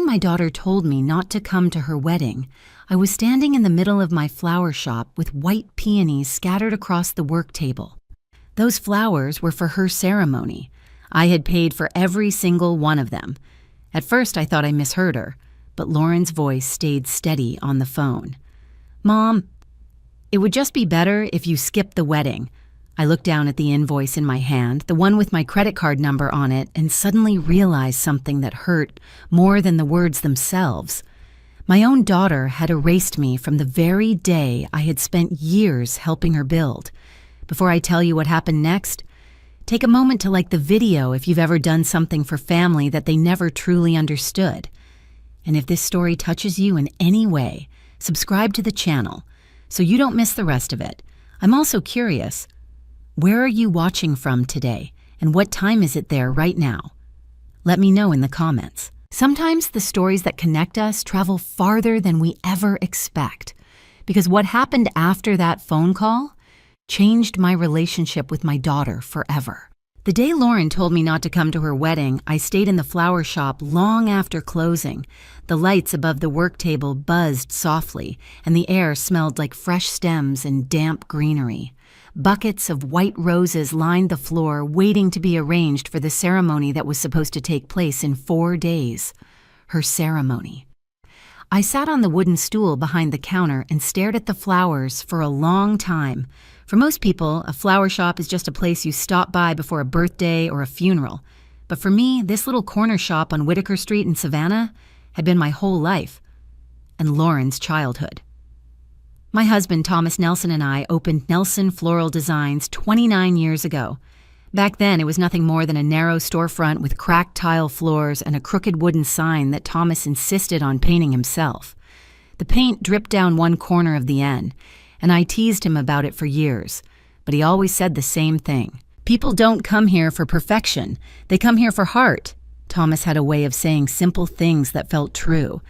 my daughter told me not to come to her wedding, I was standing in the middle of my flower shop with white peonies scattered across the work table. Those flowers were for her ceremony. I had paid for every single one of them. At first I thought I misheard her, but Lauren's voice stayed steady on the phone. "Mom, it would just be better if you skipped the wedding." I looked down at the invoice in my hand, the one with my credit card number on it, and suddenly realized something that hurt more than the words themselves. My own daughter had erased me from the very day I had spent years helping her build. Before I tell you what happened next, take a moment to like the video if you've ever done something for family that they never truly understood. And if this story touches you in any way, subscribe to the channel so you don't miss the rest of it. I'm also curious, where are you watching from today, and what time is it there right now? Let me know in the comments. Sometimes the stories that connect us travel farther than we ever expect, because what happened after that phone call changed my relationship with my daughter forever. The day Lauren told me not to come to her wedding, I stayed in the flower shop long after closing. The lights above the work table buzzed softly, and the air smelled like fresh stems and damp greenery. Buckets of white roses lined the floor, waiting to be arranged for the ceremony that was supposed to take place in 4 days. Her ceremony. I sat on the wooden stool behind the counter and stared at the flowers for a long time. For most people, a flower shop is just a place you stop by before a birthday or a funeral. But for me, this little corner shop on Whitaker Street in Savannah had been my whole life, and Lauren's childhood. My husband, Thomas Nelson, and I opened Nelson Floral Designs 29 years ago. Back then, it was nothing more than a narrow storefront with cracked tile floors and a crooked wooden sign that Thomas insisted on painting himself. The paint dripped down one corner of the N, and I teased him about it for years, but he always said the same thing. "People don't come here for perfection. They come here for heart." Thomas had a way of saying simple things that felt true.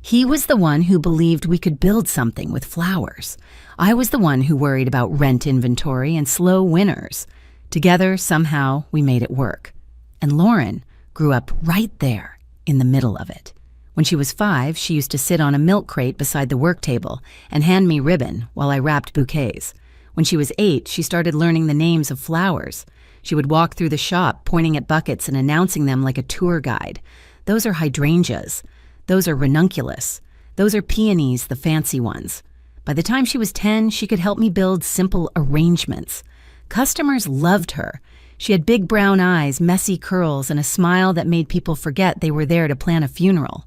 He was the one who believed we could build something with flowers. I was the one who worried about rent inventory and slow winners. Together, somehow, we made it work. And Lauren grew up right there, in the middle of it. When she was 5, she used to sit on a milk crate beside the work table and hand me ribbon while I wrapped bouquets. When she was 8, she started learning the names of flowers. She would walk through the shop, pointing at buckets and announcing them like a tour guide. "Those are hydrangeas. Those are ranunculus. Those are peonies, the fancy ones." By the time she was 10, she could help me build simple arrangements. Customers loved her. She had big brown eyes, messy curls, and a smile that made people forget they were there to plan a funeral.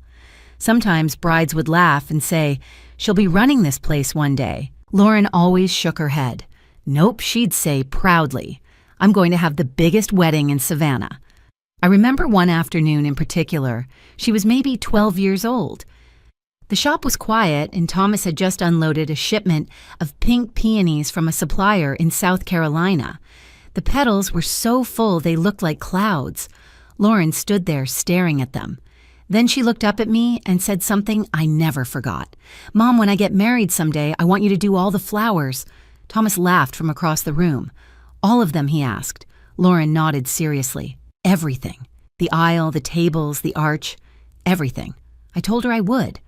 Sometimes brides would laugh and say, "She'll be running this place one day." Lauren always shook her head. "Nope," she'd say proudly, "I'm going to have the biggest wedding in Savannah." I remember one afternoon in particular. She was maybe 12 years old. The shop was quiet, and Thomas had just unloaded a shipment of pink peonies from a supplier in South Carolina. The petals were so full they looked like clouds. Lauren stood there staring at them. Then she looked up at me and said something I never forgot. "Mom, when I get married someday, I want you to do all the flowers." Thomas laughed from across the room. "All of them?" he asked. Lauren nodded seriously. "Everything. The aisle, the tables, the arch. Everything." I told her I would.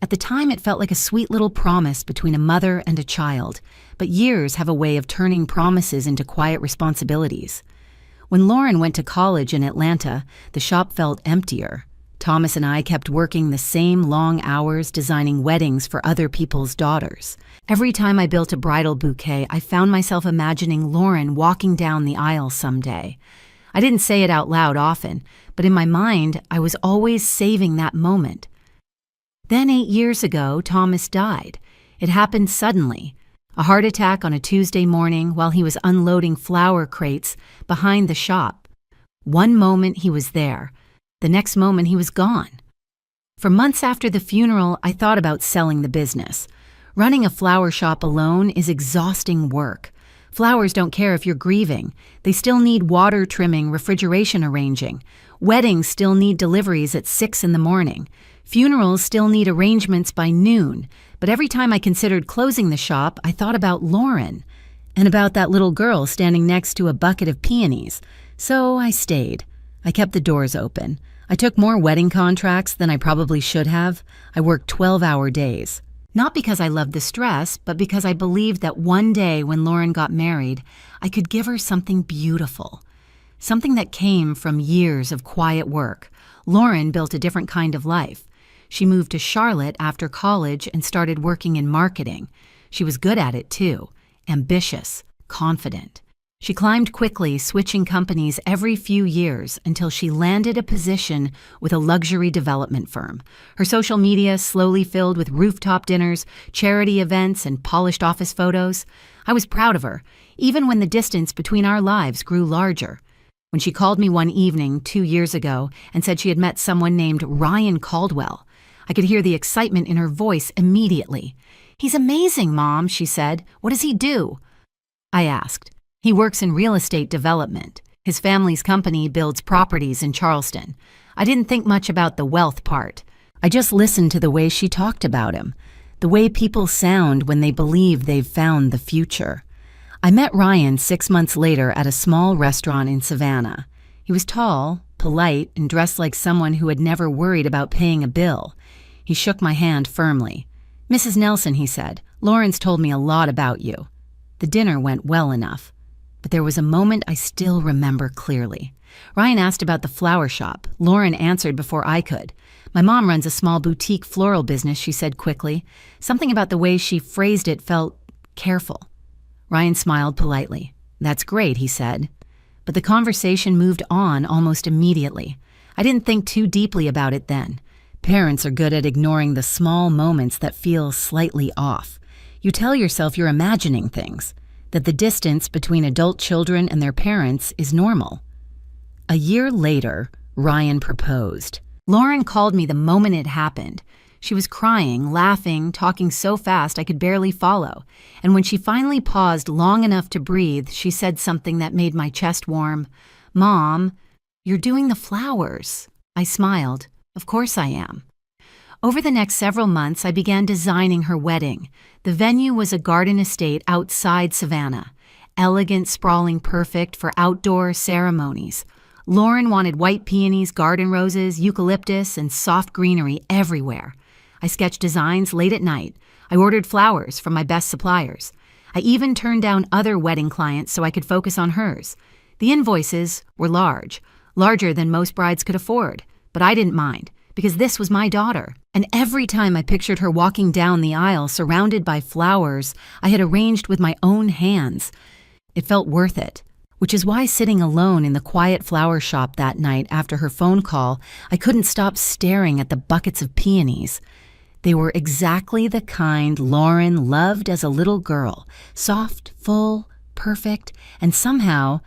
At the time, it felt like a sweet little promise between a mother and a child, but years have a way of turning promises into quiet responsibilities. When Lauren went to college in Atlanta, the shop felt emptier. Thomas and I kept working the same long hours designing weddings for other people's daughters. Every time I built a bridal bouquet, I found myself imagining Lauren walking down the aisle someday. I didn't say it out loud often, but in my mind, I was always saving that moment. Then 8 years ago, Thomas died. It happened suddenly. A heart attack on a Tuesday morning while he was unloading flower crates behind the shop. One moment he was there. The next moment he was gone. For months after the funeral, I thought about selling the business. Running a flower shop alone is exhausting work. Flowers don't care if you're grieving. They still need water trimming, refrigeration arranging. Weddings still need deliveries at 6 in the morning. Funerals still need arrangements by noon. But every time I considered closing the shop, I thought about Lauren and about that little girl standing next to a bucket of peonies. So I stayed. I kept the doors open. I took more wedding contracts than I probably should have. I worked 12-hour days. Not because I loved the stress, but because I believed that one day when Lauren got married, I could give her something beautiful. Something that came from years of quiet work. Lauren built a different kind of life. She moved to Charlotte after college and started working in marketing. She was good at it too, ambitious, confident. She climbed quickly, switching companies every few years until she landed a position with a luxury development firm. Her social media slowly filled with rooftop dinners, charity events, and polished office photos. I was proud of her, even when the distance between our lives grew larger. When she called me one evening 2 years ago and said she had met someone named Ryan Caldwell, I could hear the excitement in her voice immediately. "He's amazing, Mom," she said. "What does he do?" I asked. "He works in real estate development. His family's company builds properties in Charleston." I didn't think much about the wealth part. I just listened to the way she talked about him, the way people sound when they believe they've found the future. I met Ryan 6 months later at a small restaurant in Savannah. He was tall, polite, and dressed like someone who had never worried about paying a bill. He shook my hand firmly. "Mrs. Nelson," he said, "Lauren's told me a lot about you." The dinner went well enough. But there was a moment I still remember clearly. Ryan asked about the flower shop. Lauren answered before I could. "My mom runs a small boutique floral business," she said quickly. Something about the way she phrased it felt careful. Ryan smiled politely. "That's great," he said. But the conversation moved on almost immediately. I didn't think too deeply about it then. Parents are good at ignoring the small moments that feel slightly off. You tell yourself you're imagining things, that the distance between adult children and their parents is normal. A year later, Ryan proposed. Lauren called me the moment it happened. She was crying, laughing, talking so fast I could barely follow. And when she finally paused long enough to breathe, she said something that made my chest warm. "Mom, you're doing the flowers." I smiled. "Of course I am." Over the next several months, I began designing her wedding. The venue was a garden estate outside Savannah. Elegant, sprawling, perfect for outdoor ceremonies. Lauren wanted white peonies, garden roses, eucalyptus, and soft greenery everywhere. I sketched designs late at night. I ordered flowers from my best suppliers. I even turned down other wedding clients so I could focus on hers. The invoices were large, larger than most brides could afford, but I didn't mind, because this was my daughter. And every time I pictured her walking down the aisle surrounded by flowers I had arranged with my own hands, it felt worth it. Which is why sitting alone in the quiet flower shop that night after her phone call, I couldn't stop staring at the buckets of peonies. They were exactly the kind Lauren loved as a little girl, soft, full, perfect, and somehow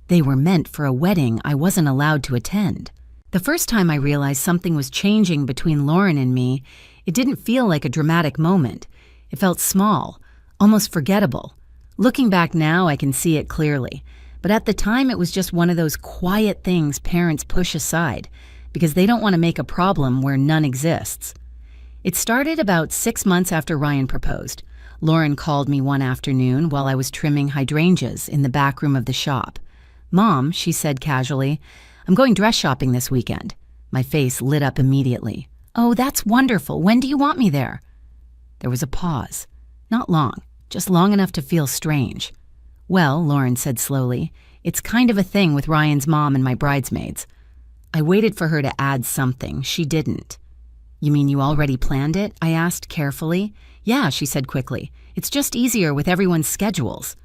they were meant for a wedding I wasn't allowed to attend. The first time I realized something was changing between Lauren and me, it didn't feel like a dramatic moment. It felt small, almost forgettable. Looking back now, I can see it clearly. But at the time, it was just one of those quiet things parents push aside because they don't want to make a problem where none exists. It started about 6 months after Ryan proposed. Lauren called me one afternoon while I was trimming hydrangeas in the back room of the shop. "Mom," she said casually, "I'm going dress shopping this weekend." My face lit up immediately. "Oh, that's wonderful. When do you want me there?" There was a pause. Not long, just long enough to feel strange. "Well," Lauren said slowly, "it's kind of a thing with Ryan's mom and my bridesmaids." I waited for her to add something. She didn't. "You mean you already planned it?" I asked carefully. "Yeah," she said quickly. "It's just easier with everyone's schedules."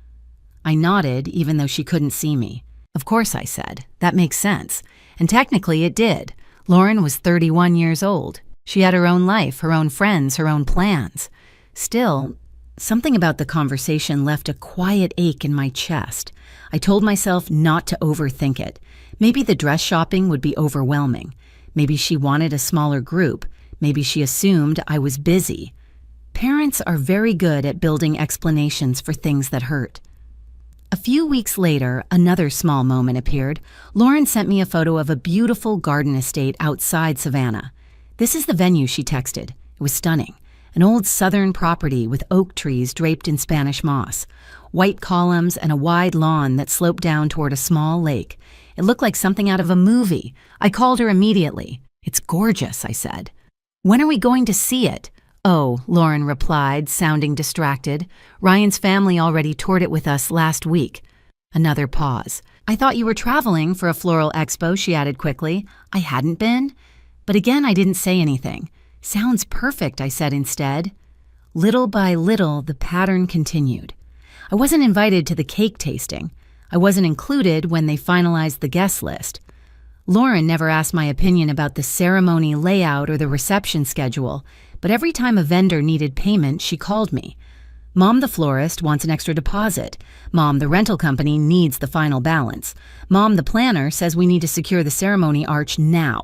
I nodded, even though she couldn't see me. "Of course," I said. "That makes sense." And technically it did. Lauren was 31 years old. She had her own life, her own friends, her own plans. Still, something about the conversation left a quiet ache in my chest. I told myself not to overthink it. Maybe the dress shopping would be overwhelming. Maybe she wanted a smaller group. Maybe she assumed I was busy. Parents are very good at building explanations for things that hurt. A few weeks later, another small moment appeared. Lauren sent me a photo of a beautiful garden estate outside Savannah. "This is the venue," she texted. It was stunning. An old southern property with oak trees draped in Spanish moss, white columns, and a wide lawn that sloped down toward a small lake. It looked like something out of a movie. I called her immediately. "It's gorgeous," I said. "When are we going to see it?" "Oh," Lauren replied, sounding distracted. "Ryan's family already toured it with us last week." Another pause. "I thought you were traveling for a floral expo," she added quickly. I hadn't been. But again, I didn't say anything. "Sounds perfect," I said instead. Little by little, the pattern continued. I wasn't invited to the cake tasting. I wasn't included when they finalized the guest list. Lauren never asked my opinion about the ceremony layout or the reception schedule, but every time a vendor needed payment, she called me. "Mom, the florist, wants an extra deposit. Mom, the rental company needs the final balance. Mom, the planner, says we need to secure the ceremony arch now."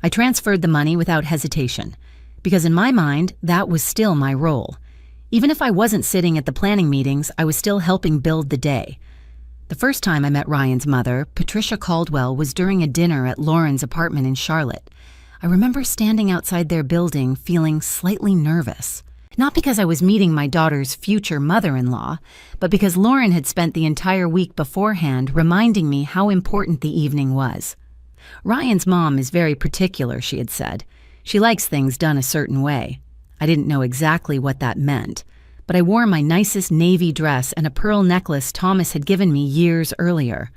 I transferred the money without hesitation, because in my mind, that was still my role. Even if I wasn't sitting at the planning meetings, I was still helping build the day. The first time I met Ryan's mother, Patricia Caldwell, was during a dinner at Lauren's apartment in Charlotte. I remember standing outside their building feeling slightly nervous. Not because I was meeting my daughter's future mother-in-law, but because Lauren had spent the entire week beforehand reminding me how important the evening was. "Ryan's mom is very particular," she had said. "She likes things done a certain way." I didn't know exactly what that meant, but I wore my nicest navy dress and a pearl necklace Thomas had given me years earlier.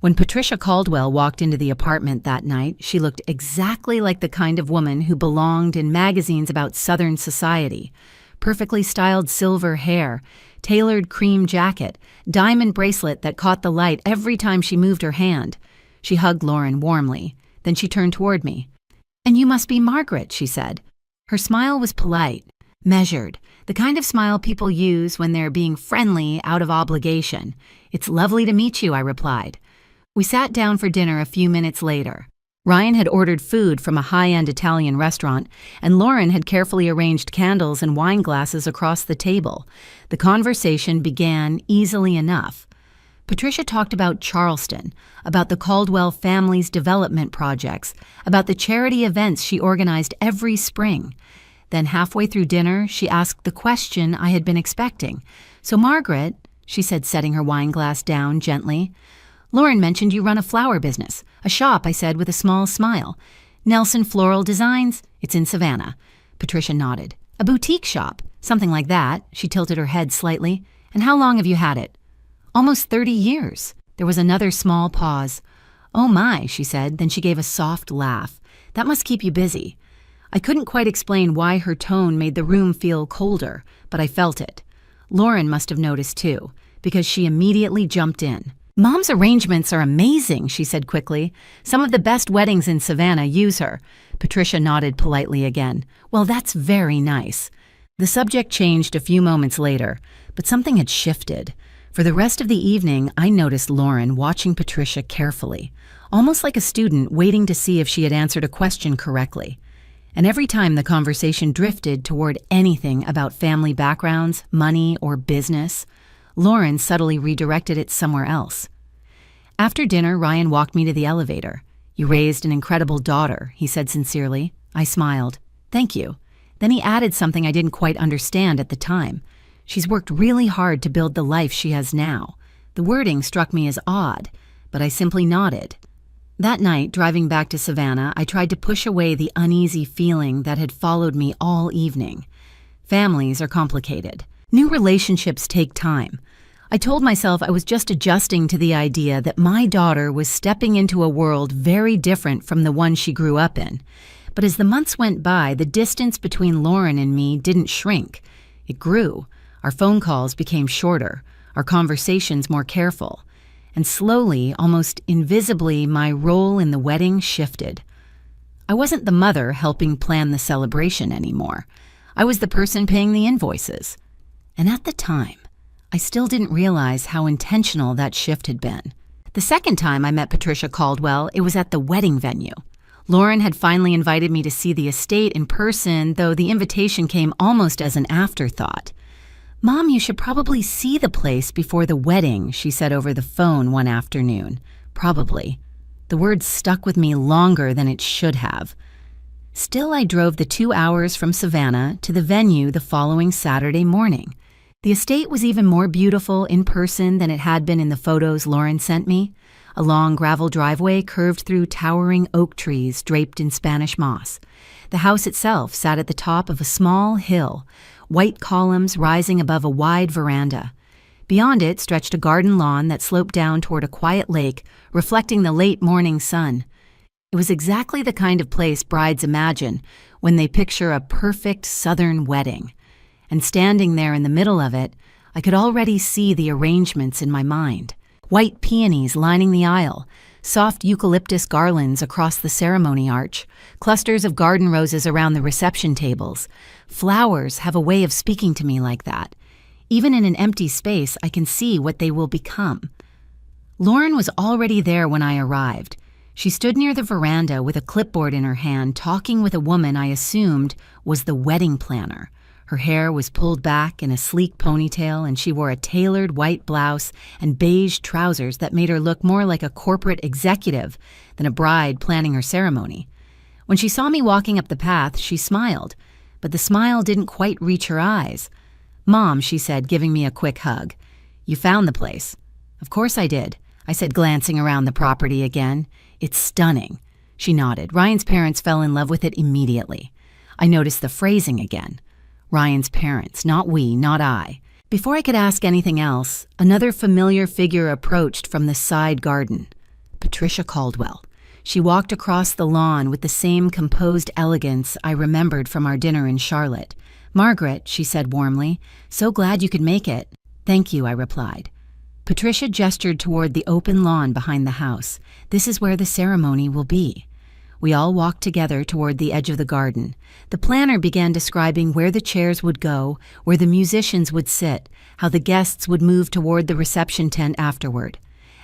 When Patricia Caldwell walked into the apartment that night, she looked exactly like the kind of woman who belonged in magazines about Southern society. Perfectly styled silver hair, tailored cream jacket, diamond bracelet that caught the light every time she moved her hand. She hugged Lauren warmly. Then she turned toward me. "And you must be Margaret," she said. Her smile was polite, measured, the kind of smile people use when they're being friendly out of obligation. "It's lovely to meet you," I replied. We sat down for dinner a few minutes later. Ryan had ordered food from a high-end Italian restaurant, and Lauren had carefully arranged candles and wine glasses across the table. The conversation began easily enough. Patricia talked about Charleston, about the Caldwell family's development projects, about the charity events she organized every spring. Then halfway through dinner, she asked the question I had been expecting. "So Margaret," she said, setting her wine glass down gently, "Lauren mentioned you run a flower business." "A shop," I said with a small smile. "Nelson Floral Designs? It's in Savannah." Patricia nodded. "A boutique shop?" "Something like that." She tilted her head slightly. "And how long have you had it?" "Almost 30 years. There was another small pause. "Oh my," she said, then she gave a soft laugh. "That must keep you busy." I couldn't quite explain why her tone made the room feel colder, but I felt it. Lauren must have noticed too, because she immediately jumped in. "Mom's arrangements are amazing," she said quickly. "Some of the best weddings in Savannah use her." Patricia nodded politely again. "Well, that's very nice." The subject changed a few moments later, but something had shifted. For the rest of the evening, I noticed Lauren watching Patricia carefully, almost like a student waiting to see if she had answered a question correctly. And every time the conversation drifted toward anything about family backgrounds, money, or business, Lauren subtly redirected it somewhere else. After dinner, Ryan walked me to the elevator. "You raised an incredible daughter," he said sincerely. I smiled. "Thank you." Then he added something I didn't quite understand at the time. "She's worked really hard to build the life she has now." The wording struck me as odd, but I simply nodded. That night, driving back to Savannah, I tried to push away the uneasy feeling that had followed me all evening. Families are complicated. New relationships take time. I told myself I was just adjusting to the idea that my daughter was stepping into a world very different from the one she grew up in. But as the months went by, the distance between Lauren and me didn't shrink. It grew. Our phone calls became shorter, our conversations more careful. And slowly, almost invisibly, my role in the wedding shifted. I wasn't the mother helping plan the celebration anymore. I was the person paying the invoices. And at the time, I still didn't realize how intentional that shift had been. The second time I met Patricia Caldwell, it was at the wedding venue. Lauren had finally invited me to see the estate in person, though the invitation came almost as an afterthought. "Mom, you should probably see the place before the wedding," she said over the phone one afternoon. Probably. The word stuck with me longer than it should have. Still, I drove the 2 hours from Savannah to the venue the following Saturday morning. The estate was even more beautiful in person than it had been in the photos Lauren sent me. A long gravel driveway curved through towering oak trees draped in Spanish moss. The house itself sat at the top of a small hill, white columns rising above a wide veranda. Beyond it stretched a garden lawn that sloped down toward a quiet lake, reflecting the late morning sun. It was exactly the kind of place brides imagine when they picture a perfect southern wedding. And standing there in the middle of it, I could already see the arrangements in my mind. White peonies lining the aisle, soft eucalyptus garlands across the ceremony arch, clusters of garden roses around the reception tables. Flowers have a way of speaking to me like that. Even in an empty space, I can see what they will become. Lauren was already there when I arrived. She stood near the veranda with a clipboard in her hand, talking with a woman I assumed was the wedding planner. Her hair was pulled back in a sleek ponytail, and she wore a tailored white blouse and beige trousers that made her look more like a corporate executive than a bride planning her ceremony. When she saw me walking up the path, she smiled, but the smile didn't quite reach her eyes. "Mom," she said, giving me a quick hug. "You found the place." "Of course I did," I said, glancing around the property again. "It's stunning." She nodded. "Ryan's parents fell in love with it immediately." I noticed the phrasing again. Ryan's parents, not we, not I. Before I could ask anything else, another familiar figure approached from the side garden. Patricia Caldwell. She walked across the lawn with the same composed elegance I remembered from our dinner in Charlotte. "Margaret," she said warmly, "so glad you could make it." "Thank you," I replied. Patricia gestured toward the open lawn behind the house. "This is where the ceremony will be." We all walked together toward the edge of the garden. The planner began describing where the chairs would go, where the musicians would sit, how the guests would move toward the reception tent afterward.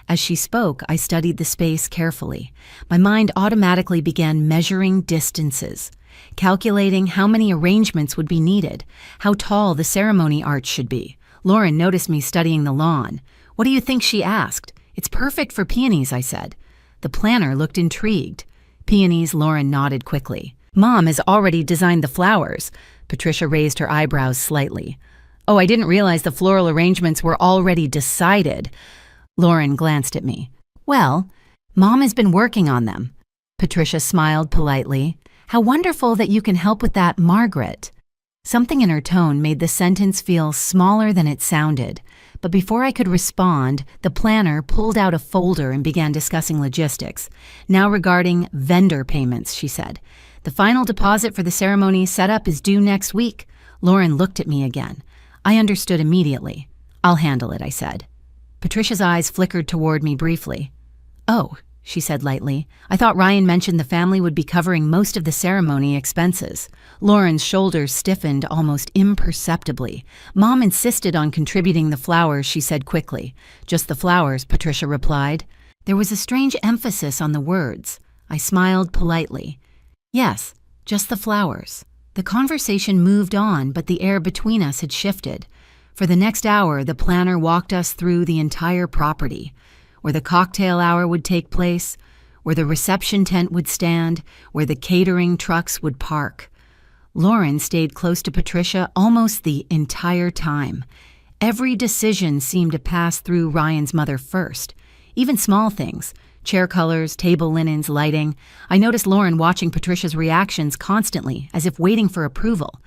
As she spoke, I studied the space carefully. My mind automatically began measuring distances, calculating how many arrangements would be needed, how tall the ceremony arch should be. Lauren noticed me studying the lawn. "What do you think?" she asked. "It's perfect for peonies," I said. The planner looked intrigued. "Peonies," Lauren nodded quickly. "Mom has already designed the flowers." Patricia raised her eyebrows slightly. "Oh, I didn't realize the floral arrangements were already decided." Lauren glanced at me. "Well, Mom has been working on them." Patricia smiled politely. "How wonderful that you can help with that, Margaret." Something in her tone made the sentence feel smaller than it sounded. But before I could respond, the planner pulled out a folder and began discussing logistics. "Now regarding vendor payments," she said. "The final deposit for the ceremony setup is due next week." Lauren looked at me again. I understood immediately. "I'll handle it," I said. Patricia's eyes flickered toward me briefly. "Oh," she said lightly. "I thought Ryan mentioned the family would be covering most of the ceremony expenses." Lauren's shoulders stiffened almost imperceptibly. "Mom insisted on contributing the flowers," she said quickly. "Just the flowers," Patricia replied. There was a strange emphasis on the words. I smiled politely. "Yes, just the flowers." The conversation moved on, but the air between us had shifted. For the next hour, the planner walked us through the entire property, where the cocktail hour would take place, where the reception tent would stand, where the catering trucks would park. Lauren stayed close to Patricia almost the entire time. Every decision seemed to pass through Ryan's mother first. Even small things, chair colors, table linens, lighting. I noticed Lauren watching Patricia's reactions constantly, as if waiting for approval.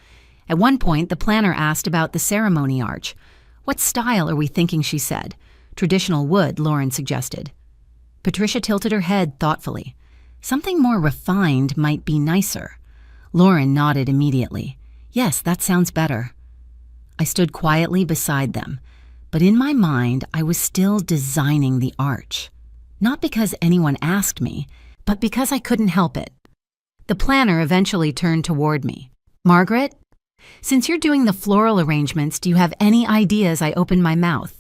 At one point, the planner asked about the ceremony arch. "What style are we thinking?" she said. "Traditional wood," Lauren suggested. Patricia tilted her head thoughtfully. "Something more refined might be nicer." Lauren nodded immediately. "Yes, that sounds better." I stood quietly beside them, but in my mind I was still designing the arch. Not because anyone asked me, but because I couldn't help it. The planner eventually turned toward me. "Margaret, since you're doing the floral arrangements, do you have any ideas?" I opened my mouth.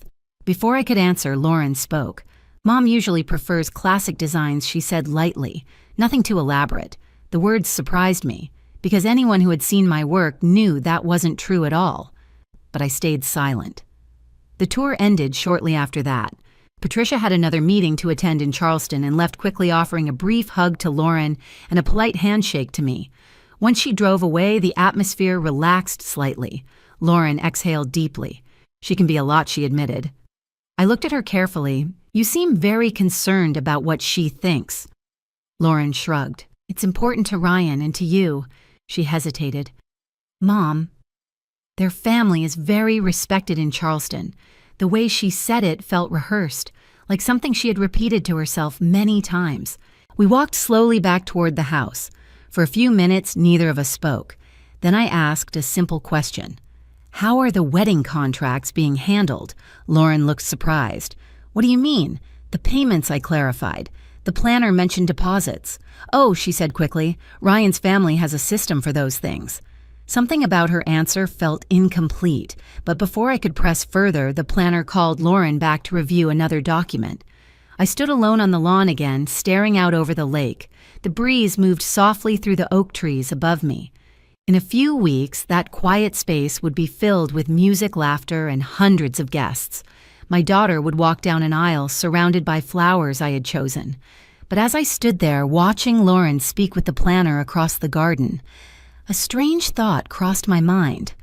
Before I could answer, Lauren spoke. "Mom usually prefers classic designs," she said lightly. "Nothing too elaborate." The words surprised me, because anyone who had seen my work knew that wasn't true at all. But I stayed silent. The tour ended shortly after that. Patricia had another meeting to attend in Charleston and left quickly, offering a brief hug to Lauren and a polite handshake to me. Once she drove away, the atmosphere relaxed slightly. Lauren exhaled deeply. "She can be a lot," she admitted. I looked at her carefully. You seem very concerned about what she thinks. Lauren shrugged. It's important to Ryan and to you. She hesitated. Mom, their family is very respected in Charleston. The way she said it felt rehearsed, like something she had repeated to herself many times. We walked slowly back toward the house. For a few minutes, neither of us spoke. Then I asked a simple question. How are the wedding contracts being handled? Lauren looked surprised. What do you mean? The payments, I clarified. The planner mentioned deposits. Oh, she said quickly, Ryan's family has a system for those things. Something about her answer felt incomplete, but before I could press further, the planner called Lauren back to review another document. I stood alone on the lawn again, staring out over the lake. The breeze moved softly through the oak trees above me. In a few weeks, that quiet space would be filled with music, laughter, and hundreds of guests. My daughter would walk down an aisle surrounded by flowers I had chosen. But as I stood there watching Lauren speak with the planner across the garden, a strange thought crossed my mind.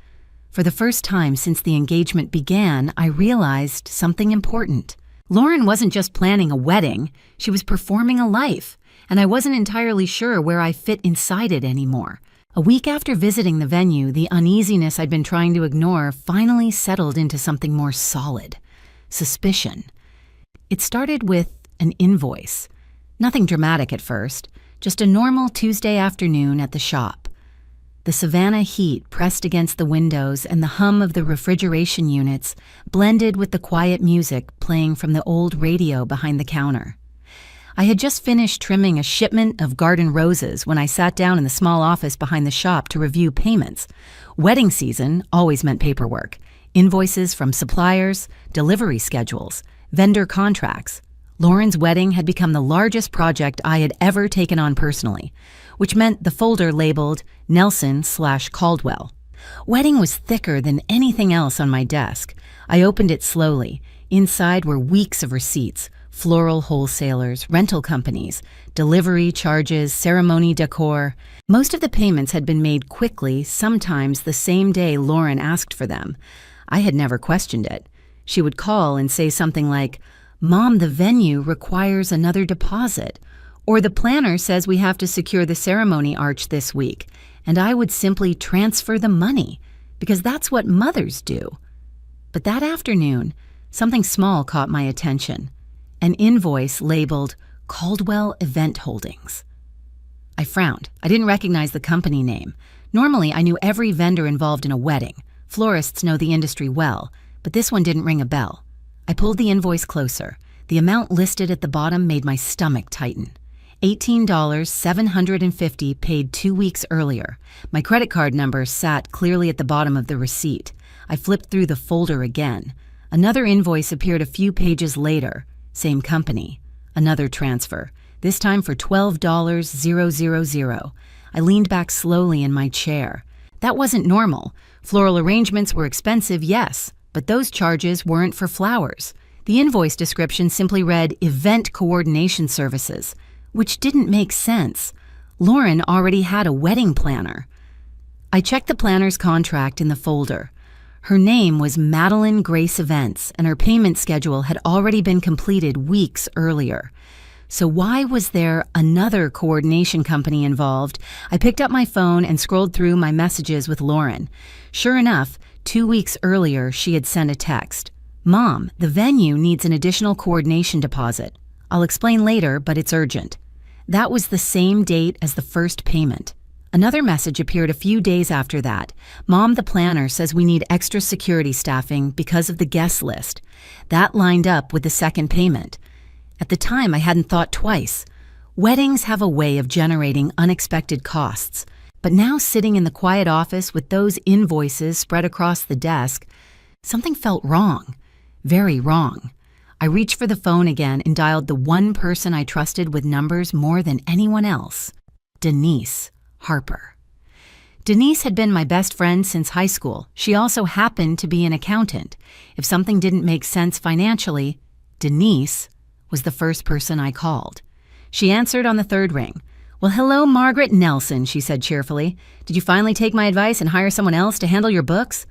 For the first time since the engagement began, I realized something important. Lauren wasn't just planning a wedding, she was performing a life, and I wasn't entirely sure where I fit inside it anymore. A week after visiting the venue, the uneasiness I'd been trying to ignore finally settled into something more solid. Suspicion. It started with an invoice. Nothing dramatic at first, just a normal Tuesday afternoon at the shop. The Savannah heat pressed against the windows and the hum of the refrigeration units blended with the quiet music playing from the old radio behind the counter. I had just finished trimming a shipment of garden roses when I sat down in the small office behind the shop to review payments. Wedding season always meant paperwork. Invoices from suppliers, delivery schedules, vendor contracts. Lauren's wedding had become the largest project I had ever taken on personally, which meant the folder labeled Nelson/Caldwell. Wedding was thicker than anything else on my desk. I opened it slowly. Inside were weeks of receipts, floral wholesalers, rental companies, delivery charges, ceremony decor. Most of the payments had been made quickly, sometimes the same day Lauren asked for them. I had never questioned it. She would call and say something like, Mom, the venue requires another deposit. Or the planner says we have to secure the ceremony arch this week. And I would simply transfer the money, because that's what mothers do. But that afternoon, something small caught my attention. An invoice labeled Caldwell Event Holdings. I frowned. I didn't recognize the company name. Normally, I knew every vendor involved in a wedding. Florists know the industry well, but this one didn't ring a bell. I pulled the invoice closer. The amount listed at the bottom made my stomach tighten. $18,750 paid 2 weeks earlier. My credit card number sat clearly at the bottom of the receipt. I flipped through the folder again. Another invoice appeared a few pages later. Same company. Another transfer, this time for $12,000. I leaned back slowly in my chair. That wasn't normal. Floral arrangements were expensive, yes, but those charges weren't for flowers. The invoice description simply read Event Coordination Services, which didn't make sense. Lauren already had a wedding planner. I checked the planner's contract in the folder. Her name was Madeline Grace Events, and her payment schedule had already been completed weeks earlier. So why was there another coordination company involved? I picked up my phone and scrolled through my messages with Lauren. Sure enough, 2 weeks earlier, she had sent a text. Mom, the venue needs an additional coordination deposit. I'll explain later, but it's urgent. That was the same date as the first payment. Another message appeared a few days after that. Mom, the planner, says we need extra security staffing because of the guest list. That lined up with the second payment. At the time, I hadn't thought twice. Weddings have a way of generating unexpected costs. But now sitting in the quiet office with those invoices spread across the desk, something felt wrong. Very wrong. I reached for the phone again and dialed the one person I trusted with numbers more than anyone else. Denise Harper. Denise had been my best friend since high school. She also happened to be an accountant. If something didn't make sense financially, Denise was the first person I called. She answered on the third ring. Well, hello, Margaret Nelson, she said cheerfully. Did you finally take my advice and hire someone else to handle your books?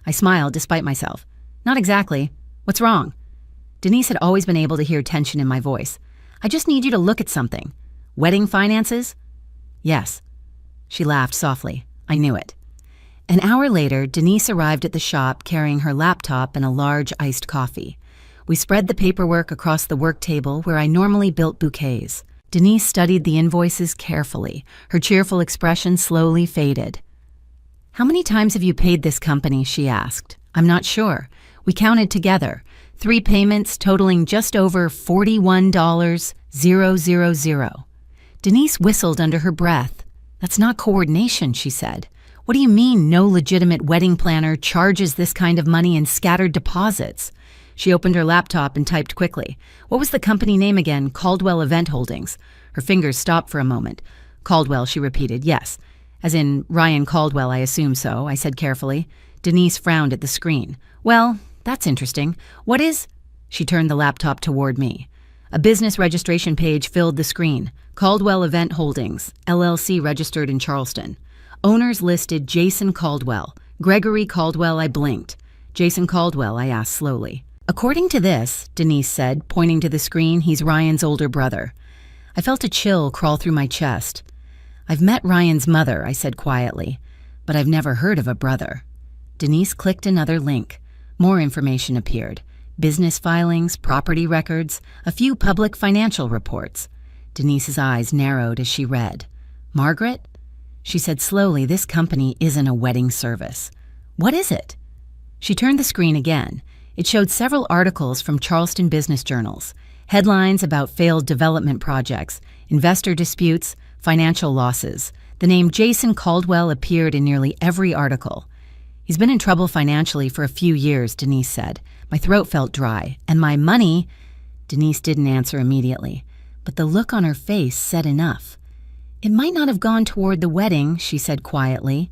I smiled despite myself. Not exactly. What's wrong? Denise had always been able to hear tension in my voice. I just need you to look at something. Wedding finances? Yes. She laughed softly. I knew it. An hour later, Denise arrived at the shop carrying her laptop and a large iced coffee. We spread the paperwork across the work table where I normally built bouquets. Denise studied the invoices carefully. Her cheerful expression slowly faded. How many times have you paid this company? She asked. I'm not sure. We counted together. 3 payments totaling just over $41,000. Denise whistled under her breath. That's not coordination, she said. What do you mean no legitimate wedding planner charges this kind of money in scattered deposits? She opened her laptop and typed quickly. What was the company name again? Caldwell Event Holdings. Her fingers stopped for a moment. Caldwell, she repeated. Yes. As in Ryan Caldwell, I assume so, I said carefully. Denise frowned at the screen. Well, that's interesting. What is... She turned the laptop toward me. A business registration page filled the screen. Caldwell Event Holdings, LLC registered in Charleston. Owners listed Jason Caldwell. Gregory Caldwell, I blinked. Jason Caldwell, I asked slowly. According to this, Denise said, pointing to the screen, he's Ryan's older brother. I felt a chill crawl through my chest. I've met Ryan's mother, I said quietly, but I've never heard of a brother. Denise clicked another link. More information appeared. Business filings, property records, a few public financial reports. Denise's eyes narrowed as she read. Margaret? She said slowly, this company isn't a wedding service. What is it? She turned the screen again. It showed several articles from Charleston business journals, headlines about failed development projects, investor disputes, financial losses. The name Jason Caldwell appeared in nearly every article. He's been in trouble financially for a few years, Denise said. My throat felt dry, and my money... Denise didn't answer immediately, but the look on her face said enough. It might not have gone toward the wedding, she said quietly.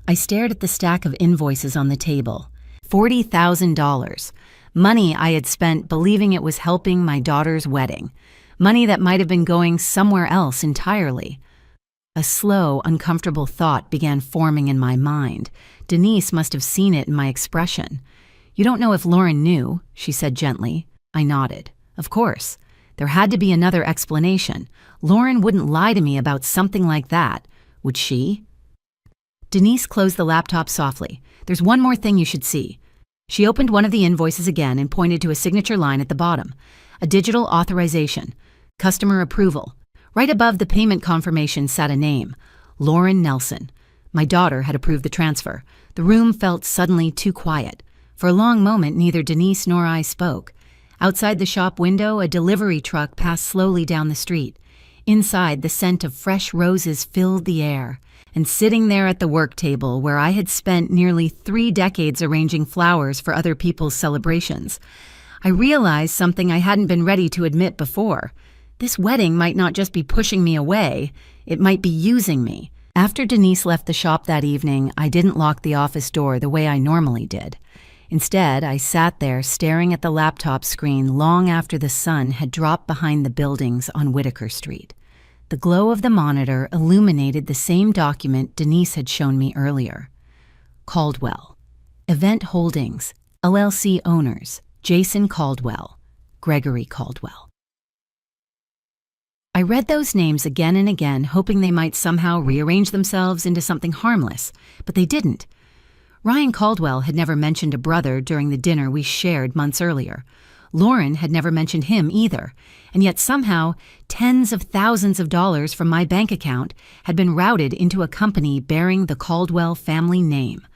I stared at the stack of invoices on the table. $40,000. Money I had spent believing it was helping my daughter's wedding. Money that might have been going somewhere else entirely. A slow, uncomfortable thought began forming in my mind. Denise must have seen it in my expression. You don't know if Lauren knew, she said gently. I nodded. Of course. There had to be another explanation. Lauren wouldn't lie to me about something like that. Would she? Denise closed the laptop softly. There's one more thing you should see. She opened one of the invoices again and pointed to a signature line at the bottom. A digital authorization. Customer approval. Right above the payment confirmation sat a name. Lauren Nelson. My daughter had approved the transfer. The room felt suddenly too quiet. For a long moment, neither Denise nor I spoke. Outside the shop window, a delivery truck passed slowly down the street. Inside, the scent of fresh roses filled the air. And sitting there at the work table, where I had spent nearly 3 decades arranging flowers for other people's celebrations, I realized something I hadn't been ready to admit before. This wedding might not just be pushing me away, it might be using me. After Denise left the shop that evening, I didn't lock the office door the way I normally did. Instead, I sat there staring at the laptop screen long after the sun had dropped behind the buildings on Whitaker Street. The glow of the monitor illuminated the same document Denise had shown me earlier. Caldwell. Event Holdings. LLC owners. Jason Caldwell. Gregory Caldwell. I read those names again and again, hoping they might somehow rearrange themselves into something harmless, but they didn't. Ryan Caldwell had never mentioned a brother during the dinner we shared months earlier. Lauren had never mentioned him either, and yet somehow tens of thousands of dollars from my bank account had been routed into a company bearing the Caldwell family name.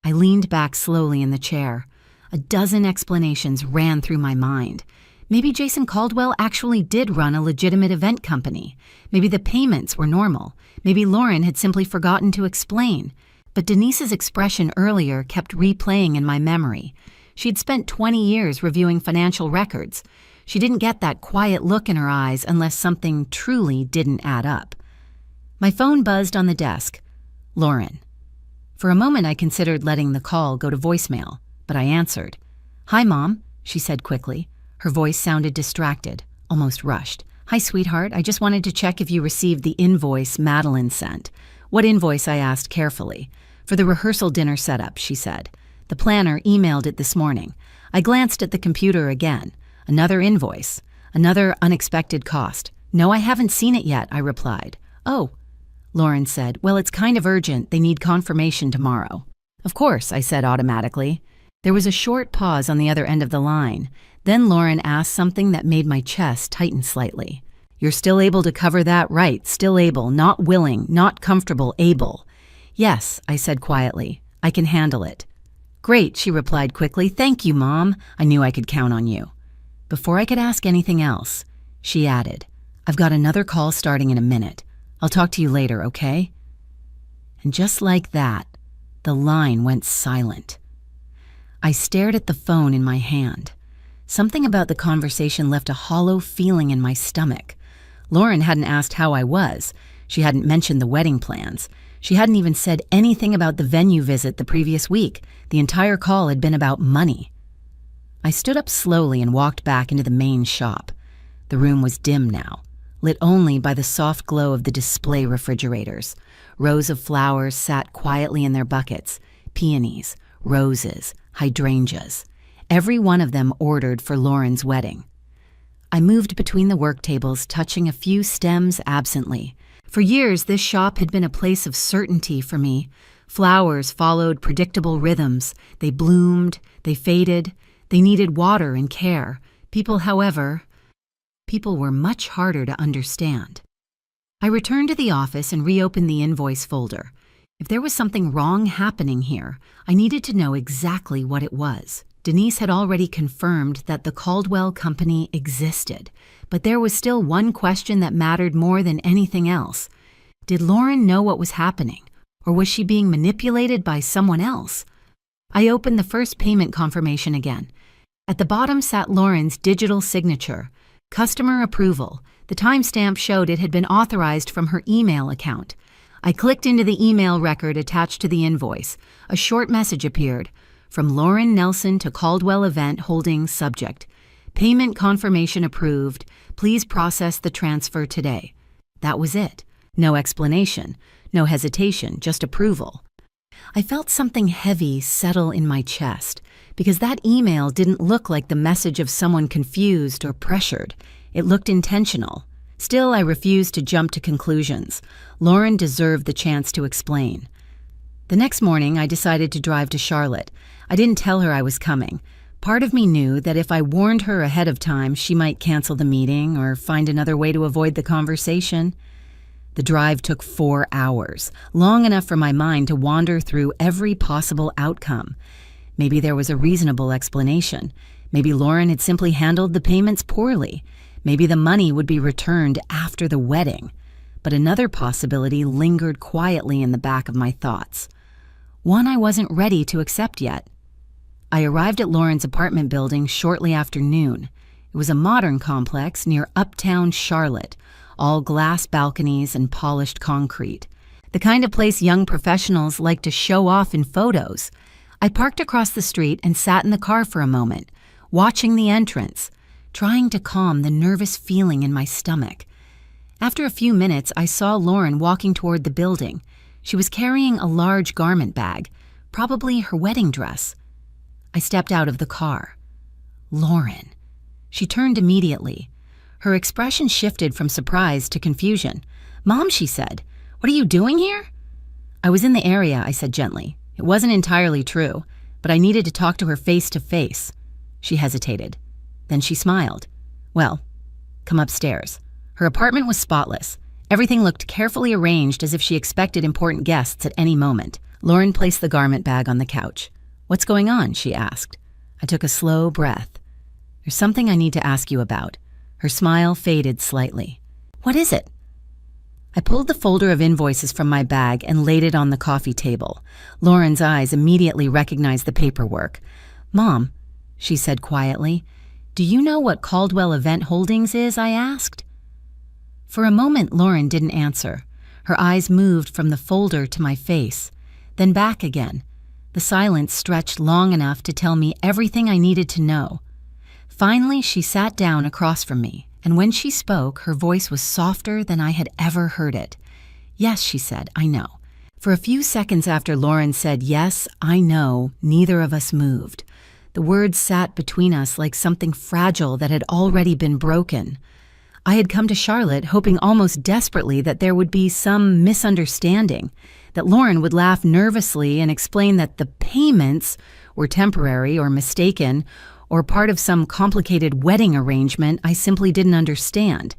I leaned back slowly in the chair. A dozen explanations ran through my mind. Maybe Jason Caldwell actually did run a legitimate event company. Maybe the payments were normal. Maybe Lauren had simply forgotten to explain. But Denise's expression earlier kept replaying in my memory. She'd spent 20 years reviewing financial records. She didn't get that quiet look in her eyes unless something truly didn't add up. My phone buzzed on the desk. Lauren. For a moment I considered letting the call go to voicemail, but I answered. Hi, Mom, she said quickly. Her voice sounded distracted, almost rushed. Hi, sweetheart. I just wanted to check if you received the invoice Madeline sent. What invoice? I asked carefully. For the rehearsal dinner setup, she said. The planner emailed it this morning. I glanced at the computer again. Another invoice. Another unexpected cost. No, I haven't seen it yet, I replied. Oh, Lauren said. Well, it's kind of urgent. They need confirmation tomorrow. Of course, I said automatically. There was a short pause on the other end of the line. Then Lauren asked something that made my chest tighten slightly. You're still able to cover that, right? Still able, not willing, not comfortable, able. Yes, I said quietly. I can handle it. Great, she replied quickly. Thank you, Mom. I knew I could count on you. Before I could ask anything else, she added, I've got another call starting in a minute. I'll talk to you later, okay? And just like that, the line went silent. I stared at the phone in my hand. Something about the conversation left a hollow feeling in my stomach. Lauren hadn't asked how I was. She hadn't mentioned the wedding plans. She hadn't even said anything about the venue visit the previous week. The entire call had been about money. I stood up slowly and walked back into the main shop. The room was dim now, lit only by the soft glow of the display refrigerators. Rows of flowers sat quietly in their buckets. Peonies, roses, hydrangeas. Every one of them ordered for Lauren's wedding. I moved between the work tables, touching a few stems absently. For years, this shop had been a place of certainty for me. Flowers followed predictable rhythms. They bloomed, they faded, they needed water and care. People were much harder to understand. I returned to the office and reopened the invoice folder. If there was something wrong happening here, I needed to know exactly what it was. Denise had already confirmed that the Caldwell Company existed, but there was still one question that mattered more than anything else. Did Lauren know what was happening, or was she being manipulated by someone else? I opened the first payment confirmation again. At the bottom sat Lauren's digital signature, customer approval. The timestamp showed it had been authorized from her email account. I clicked into the email record attached to the invoice. A short message appeared. From Lauren Nelson to Caldwell Event Holdings subject. Payment confirmation approved. Please process the transfer today. That was it. No explanation, no hesitation, just approval. I felt something heavy settle in my chest because that email didn't look like the message of someone confused or pressured. It looked intentional. Still, I refused to jump to conclusions. Lauren deserved the chance to explain. The next morning, I decided to drive to Charlotte. I didn't tell her I was coming. Part of me knew that if I warned her ahead of time, she might cancel the meeting or find another way to avoid the conversation. The drive took 4 hours, long enough for my mind to wander through every possible outcome. Maybe there was a reasonable explanation. Maybe Lauren had simply handled the payments poorly. Maybe the money would be returned after the wedding. But another possibility lingered quietly in the back of my thoughts. One I wasn't ready to accept yet. I arrived at Lauren's apartment building shortly after noon. It was a modern complex near uptown Charlotte, all glass balconies and polished concrete. The kind of place young professionals like to show off in photos. I parked across the street and sat in the car for a moment, watching the entrance, trying to calm the nervous feeling in my stomach. After a few minutes, I saw Lauren walking toward the building. She was carrying a large garment bag, probably her wedding dress. I stepped out of the car. Lauren. She turned immediately. Her expression shifted from surprise to confusion. "Mom," she said, "what are you doing here?" "I was in the area," I said gently. It wasn't entirely true, but I needed to talk to her face to face. She hesitated. Then she smiled. "Well, come upstairs." Her apartment was spotless. Everything looked carefully arranged as if she expected important guests at any moment. Lauren placed the garment bag on the couch. "What's going on?" she asked. I took a slow breath. "There's something I need to ask you about." Her smile faded slightly. "What is it?" I pulled the folder of invoices from my bag and laid it on the coffee table. Lauren's eyes immediately recognized the paperwork. "Mom," she said quietly, "do you know what Caldwell Event Holdings is?" I asked. For a moment, Lauren didn't answer. Her eyes moved from the folder to my face, then back again. The silence stretched long enough to tell me everything I needed to know. Finally, she sat down across from me, and when she spoke, her voice was softer than I had ever heard it. "Yes," she said, "I know." For a few seconds after Lauren said, "Yes, I know," neither of us moved. The words sat between us like something fragile that had already been broken. I had come to Charlotte hoping almost desperately that there would be some misunderstanding, that Lauren would laugh nervously and explain that the payments were temporary or mistaken, or part of some complicated wedding arrangement I simply didn't understand.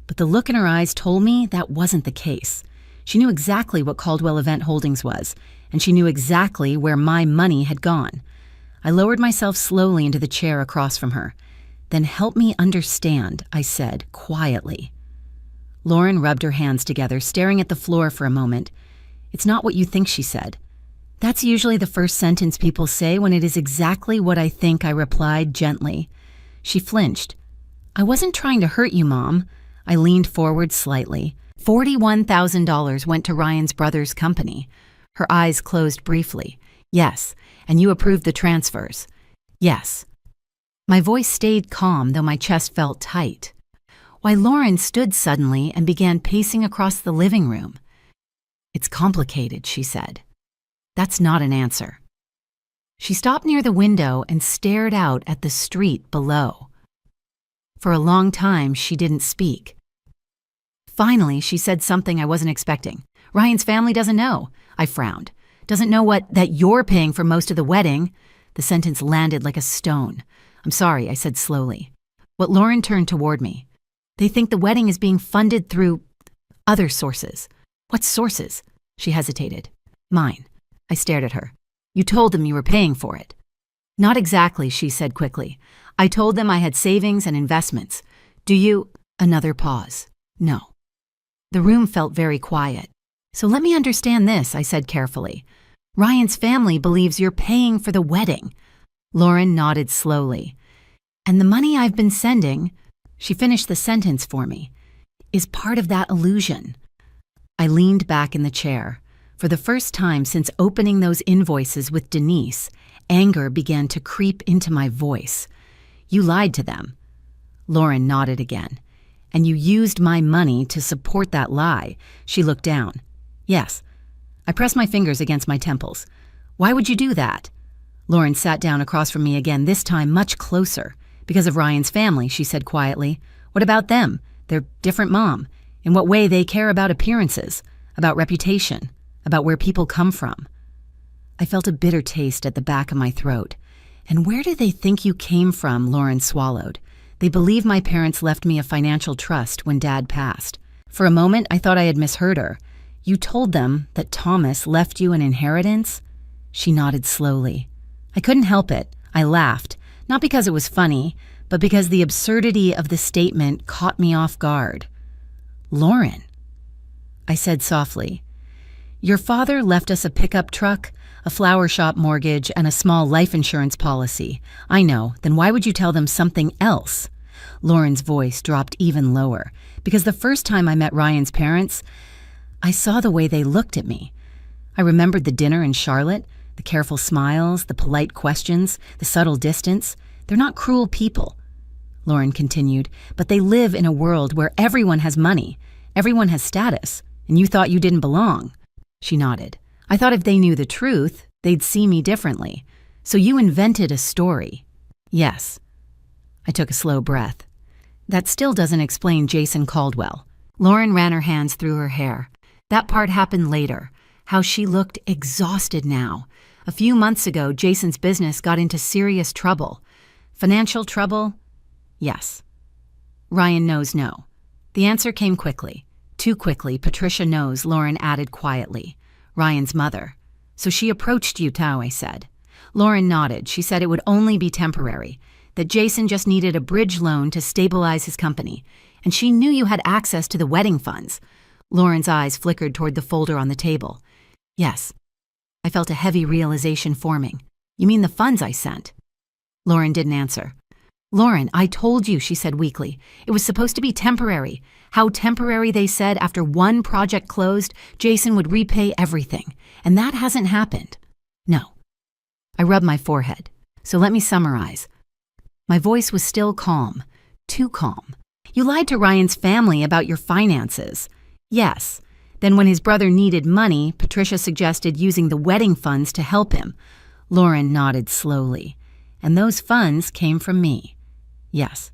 But the look in her eyes told me that wasn't the case. She knew exactly what Caldwell Event Holdings was, and she knew exactly where my money had gone. I lowered myself slowly into the chair across from her. "Then help me understand," I said, quietly. Lauren rubbed her hands together, staring at the floor for a moment. "It's not what you think," she said. "That's usually the first sentence people say when it is exactly what I think," I replied gently. She flinched. "I wasn't trying to hurt you, Mom." I leaned forward slightly. $41,000 went to Ryan's brother's company. Her eyes closed briefly. "Yes, and you approved the transfers." "Yes." My voice stayed calm, though my chest felt tight. Why, Lauren stood suddenly and began pacing across the living room. "It's complicated," she said. "That's not an answer." She stopped near the window and stared out at the street below. For a long time, she didn't speak. Finally, she said something I wasn't expecting. "Ryan's family doesn't know." I frowned. "Doesn't know what? That you're paying for most of the wedding?" The sentence landed like a stone. "I'm sorry," I said slowly. But Lauren turned toward me. "They think the wedding is being funded through other sources." "What sources?" She hesitated. "Mine." I stared at her. "You told them you were paying for it." "Not exactly," she said quickly. "I told them I had savings and investments. Do you—" Another pause. "No." The room felt very quiet. "So let me understand this," I said carefully. "Ryan's family believes you're paying for the wedding." Lauren nodded slowly. "And the money I've been sending," she finished the sentence for me, "is part of that illusion." I leaned back in the chair. For the first time since opening those invoices with Denise, anger began to creep into my voice. "You lied to them." Lauren nodded again. "And you used my money to support that lie." She looked down. "Yes." I pressed my fingers against my temples. "Why would you do that?" Lauren sat down across from me again, this time much closer. "Because of Ryan's family," she said quietly. "What about them? They're different, Mom. In what way they care about appearances, about reputation, about where people come from." I felt a bitter taste at the back of my throat. "And where do they think you came from?" Lauren swallowed. "They believe my parents left me a financial trust when Dad passed." For a moment, I thought I had misheard her. "You told them that Thomas left you an inheritance?" She nodded slowly. I couldn't help it. I laughed, not because it was funny, but because the absurdity of the statement caught me off guard. "Lauren," I said softly, "your father left us a pickup truck, a flower shop mortgage, and a small life insurance policy. I know. Then why would you tell them something else?" Lauren's voice dropped even lower, because the first time I met Ryan's parents, I saw the way they looked at me. I remembered the dinner in Charlotte, the careful smiles, the polite questions, the subtle distance. "They're not cruel people," Lauren continued, "but they live in a world where everyone has money, everyone has status, and you thought you didn't belong." She nodded. "I thought if they knew the truth, they'd see me differently. So you invented a story." "Yes." I took a slow breath. "That still doesn't explain Jason Caldwell." Lauren ran her hands through her hair. "That part happened later. How she looked exhausted now. A few months ago, Jason's business got into serious trouble. Financial trouble? Yes." Ryan knows no. The answer came quickly. Too quickly, Patricia knows, Lauren added quietly. Ryan's mother. "So she approached you, Tao," I said. Lauren nodded. She said it would only be temporary, that Jason just needed a bridge loan to stabilize his company, and she knew you had access to the wedding funds. Lauren's eyes flickered toward the folder on the table. "Yes." I felt a heavy realization forming. "You mean the funds I sent?" Lauren didn't answer. "Lauren, I told you," she said weakly. "It was supposed to be temporary. How temporary, they said, after one project closed, Jason would repay everything. And that hasn't happened." "No." I rubbed my forehead. "So let me summarize." My voice was still calm. Too calm. "You lied to Ryan's family about your finances." "Yes." Then when his brother needed money, Patricia suggested using the wedding funds to help him. Lauren nodded slowly. and those funds came from me. Yes.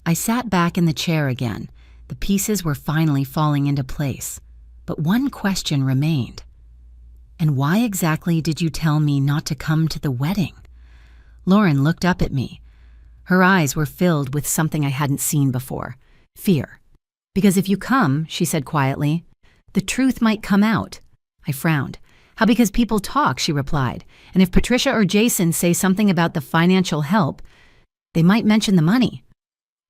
I sat back in the chair again. The pieces were finally falling into place. But one question remained. And why exactly did you tell me not to come to the wedding? Lauren looked up at me. Her eyes were filled with something I hadn't seen before. Fear. Because if you come, she said quietly, the truth might come out. I frowned. How because people talk, she replied. And if Patricia or Jason say something about the financial help, they might mention the money.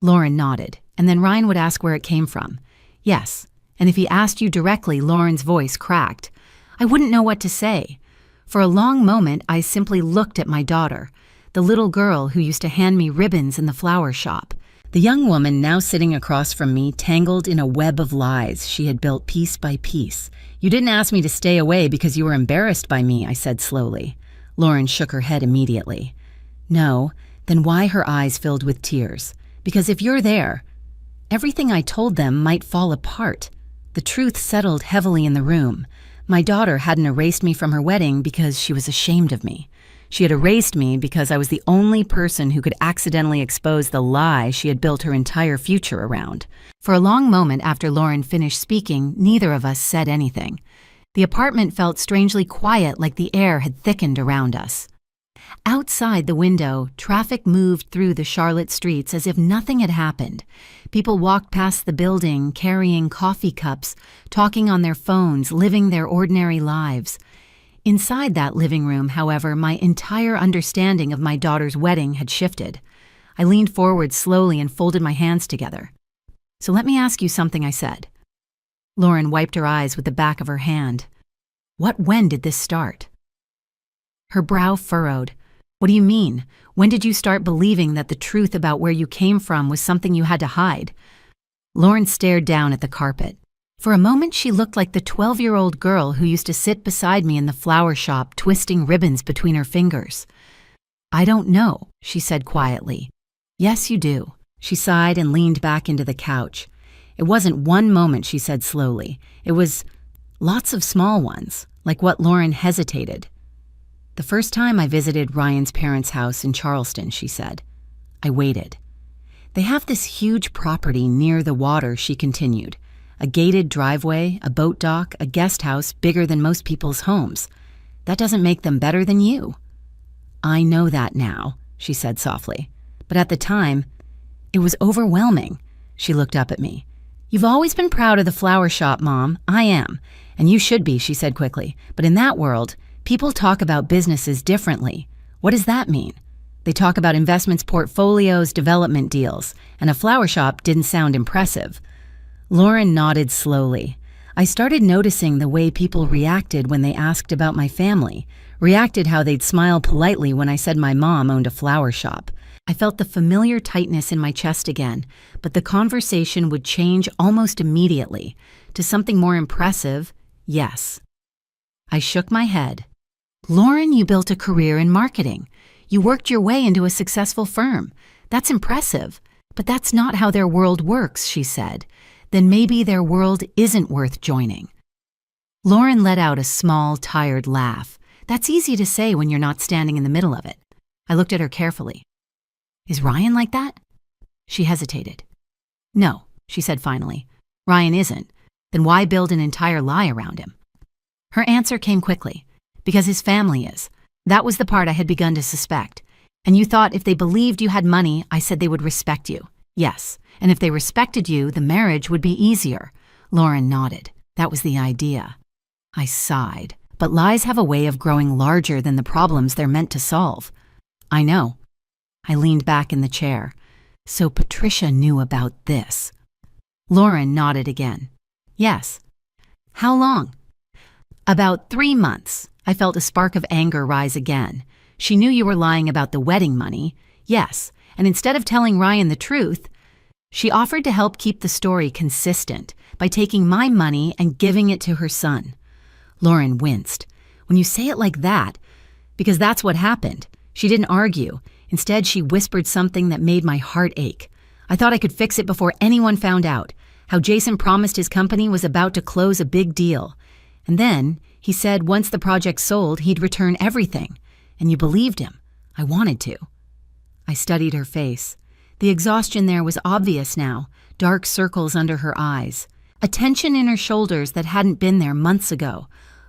Lauren nodded, and then Ryan would ask where it came from. Yes, and if he asked you directly, Lauren's voice cracked. I wouldn't know what to say. For a long moment, I simply looked at my daughter, the little girl who used to hand me ribbons in the flower shop. The young woman now sitting across from me, tangled in a web of lies she had built piece by piece. You didn't ask me to stay away because you were embarrassed by me, I said slowly. Lauren shook her head immediately. No, then why her eyes filled with tears? Because if you're there, everything I told them might fall apart. The truth settled heavily in the room. My daughter hadn't erased me from her wedding because she was ashamed of me. She had erased me because I was the only person who could accidentally expose the lie she had built her entire future around. For a long moment after Lauren finished speaking, neither of us said anything. The apartment felt strangely quiet, like the air had thickened around us. Outside the window, traffic moved through the Charlotte streets as if nothing had happened. People walked past the building, carrying coffee cups, talking on their phones, living their ordinary lives. Inside that living room, however, my entire understanding of my daughter's wedding had shifted. I leaned forward slowly and folded my hands together. So let me ask you something, I said. Lauren wiped her eyes with the back of her hand. When did this start? Her brow furrowed. What do you mean? When did you start believing that the truth about where you came from was something you had to hide? Lauren stared down at the carpet. For a moment, she looked like the 12-year-old girl who used to sit beside me in the flower shop, twisting ribbons between her fingers. I don't know, she said quietly. Yes, you do. She sighed and leaned back into the couch. It wasn't one moment, she said slowly. It was lots of small ones, like what Lauren hesitated. The first time I visited Ryan's parents' house in Charleston, she said. I waited. They have this huge property near the water, she continued. A gated driveway, a boat dock, a guest house bigger than most people's homes. That doesn't make them better than you. I know that now, she said softly. But at the time, it was overwhelming. She looked up at me. You've always been proud of the flower shop, Mom. I am. And you should be, she said quickly. But in that world, people talk about businesses differently. What does that mean? They talk about investments, portfolios, development deals. And a flower shop didn't sound impressive. Lauren nodded slowly. I started noticing the way people reacted when they asked about my family, reacted how they'd smile politely when I said my mom owned a flower shop. I felt the familiar tightness in my chest again, but the conversation would change almost immediately to something more impressive. Yes. I shook my head. Lauren, you built a career in marketing. You worked your way into a successful firm. That's impressive, but that's not how their world works, she said. Then maybe their world isn't worth joining. Lauren let out a small, tired laugh. That's easy to say when you're not standing in the middle of it. I looked at her carefully. Is Ryan like that? She hesitated. No, she said finally. Ryan isn't. Then why build an entire lie around him? Her answer came quickly. Because his family is. That was the part I had begun to suspect. And you thought if they believed you had money, I said they would respect you. Yes. And if they respected you, the marriage would be easier. Lauren nodded. That was the idea. I sighed. But lies have a way of growing larger than the problems they're meant to solve. I know. I leaned back in the chair. So Patricia knew about this. Lauren nodded again. Yes. How long? About 3 months. I felt a spark of anger rise again. She knew you were lying about the wedding money. Yes. And instead of telling Ryan the truth, she offered to help keep the story consistent by taking my money and giving it to her son. Lauren winced. When you say it like that, because that's what happened. She didn't argue. Instead, she whispered something that made my heart ache. I thought I could fix it before anyone found out. How Jason promised his company was about to close a big deal. And then he said once the project sold, he'd return everything. And you believed him. I wanted to. I studied her face. The exhaustion there was obvious now, dark circles under her eyes, a tension in her shoulders that hadn't been there months ago.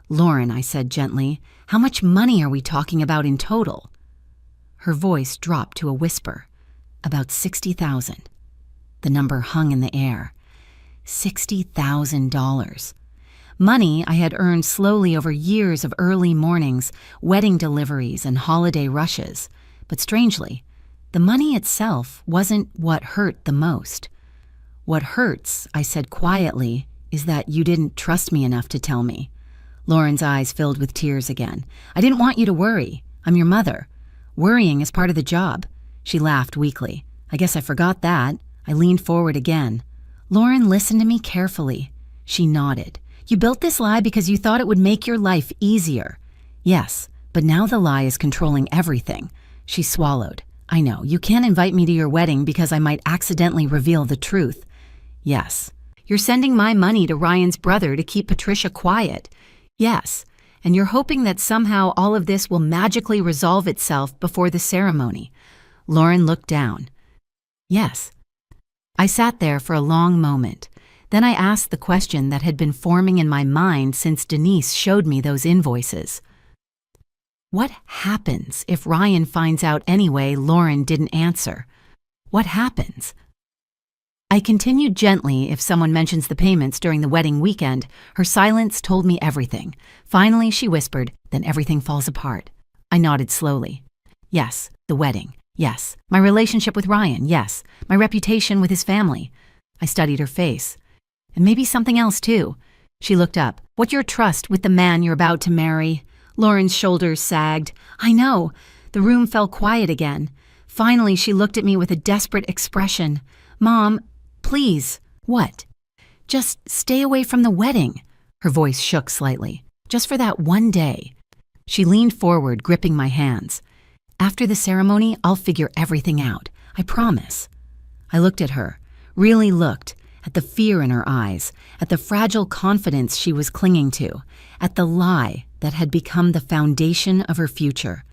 "Lauren," I said gently, "how much money are we talking about in total?" Her voice dropped to a whisper. "About 60,000. The number hung in the air. $60,000. Money I had earned slowly over years of early mornings, wedding deliveries, and holiday rushes. But strangely, the money itself wasn't what hurt the most. "What hurts," I said quietly, "is that you didn't trust me enough to tell me." Lauren's eyes filled with tears again. "I didn't want you to worry. I'm your mother. Worrying is part of the job." She laughed weakly. "I guess I forgot that." I leaned forward again. "Lauren, listen to me carefully." She nodded. "You built this lie because you thought it would make your life easier." "Yes, but now the lie is controlling everything." She swallowed. "I know, you can't invite me to your wedding because I might accidentally reveal the truth." "Yes." "You're sending my money to Ryan's brother to keep Patricia quiet." "Yes. And you're hoping that somehow all of this will magically resolve itself before the ceremony." Lauren looked down. "Yes." I sat there for a long moment. Then I asked the question that had been forming in my mind since Denise showed me those invoices. "What happens if Ryan finds out anyway?" Lauren didn't answer. "What happens?" I continued gently. "If someone mentions the payments during the wedding weekend, her silence told me everything. Finally, she whispered, "Then everything falls apart." I nodded slowly. "Yes, the wedding. Yes, my relationship with Ryan. Yes, my reputation with his family." I studied her face. "And maybe something else too." She looked up. "What your trust with the man you're about to marry?" Lauren's shoulders sagged. "I know." The room fell quiet again. Finally, she looked at me with a desperate expression. "Mom, please." "What?" "Just stay away from the wedding." Her voice shook slightly. "Just for that one day." She leaned forward, gripping my hands. "After the ceremony, I'll figure everything out. I promise." I looked at her, really looked, at the fear in her eyes, at the fragile confidence she was clinging to, at the lie that had become the foundation of her future.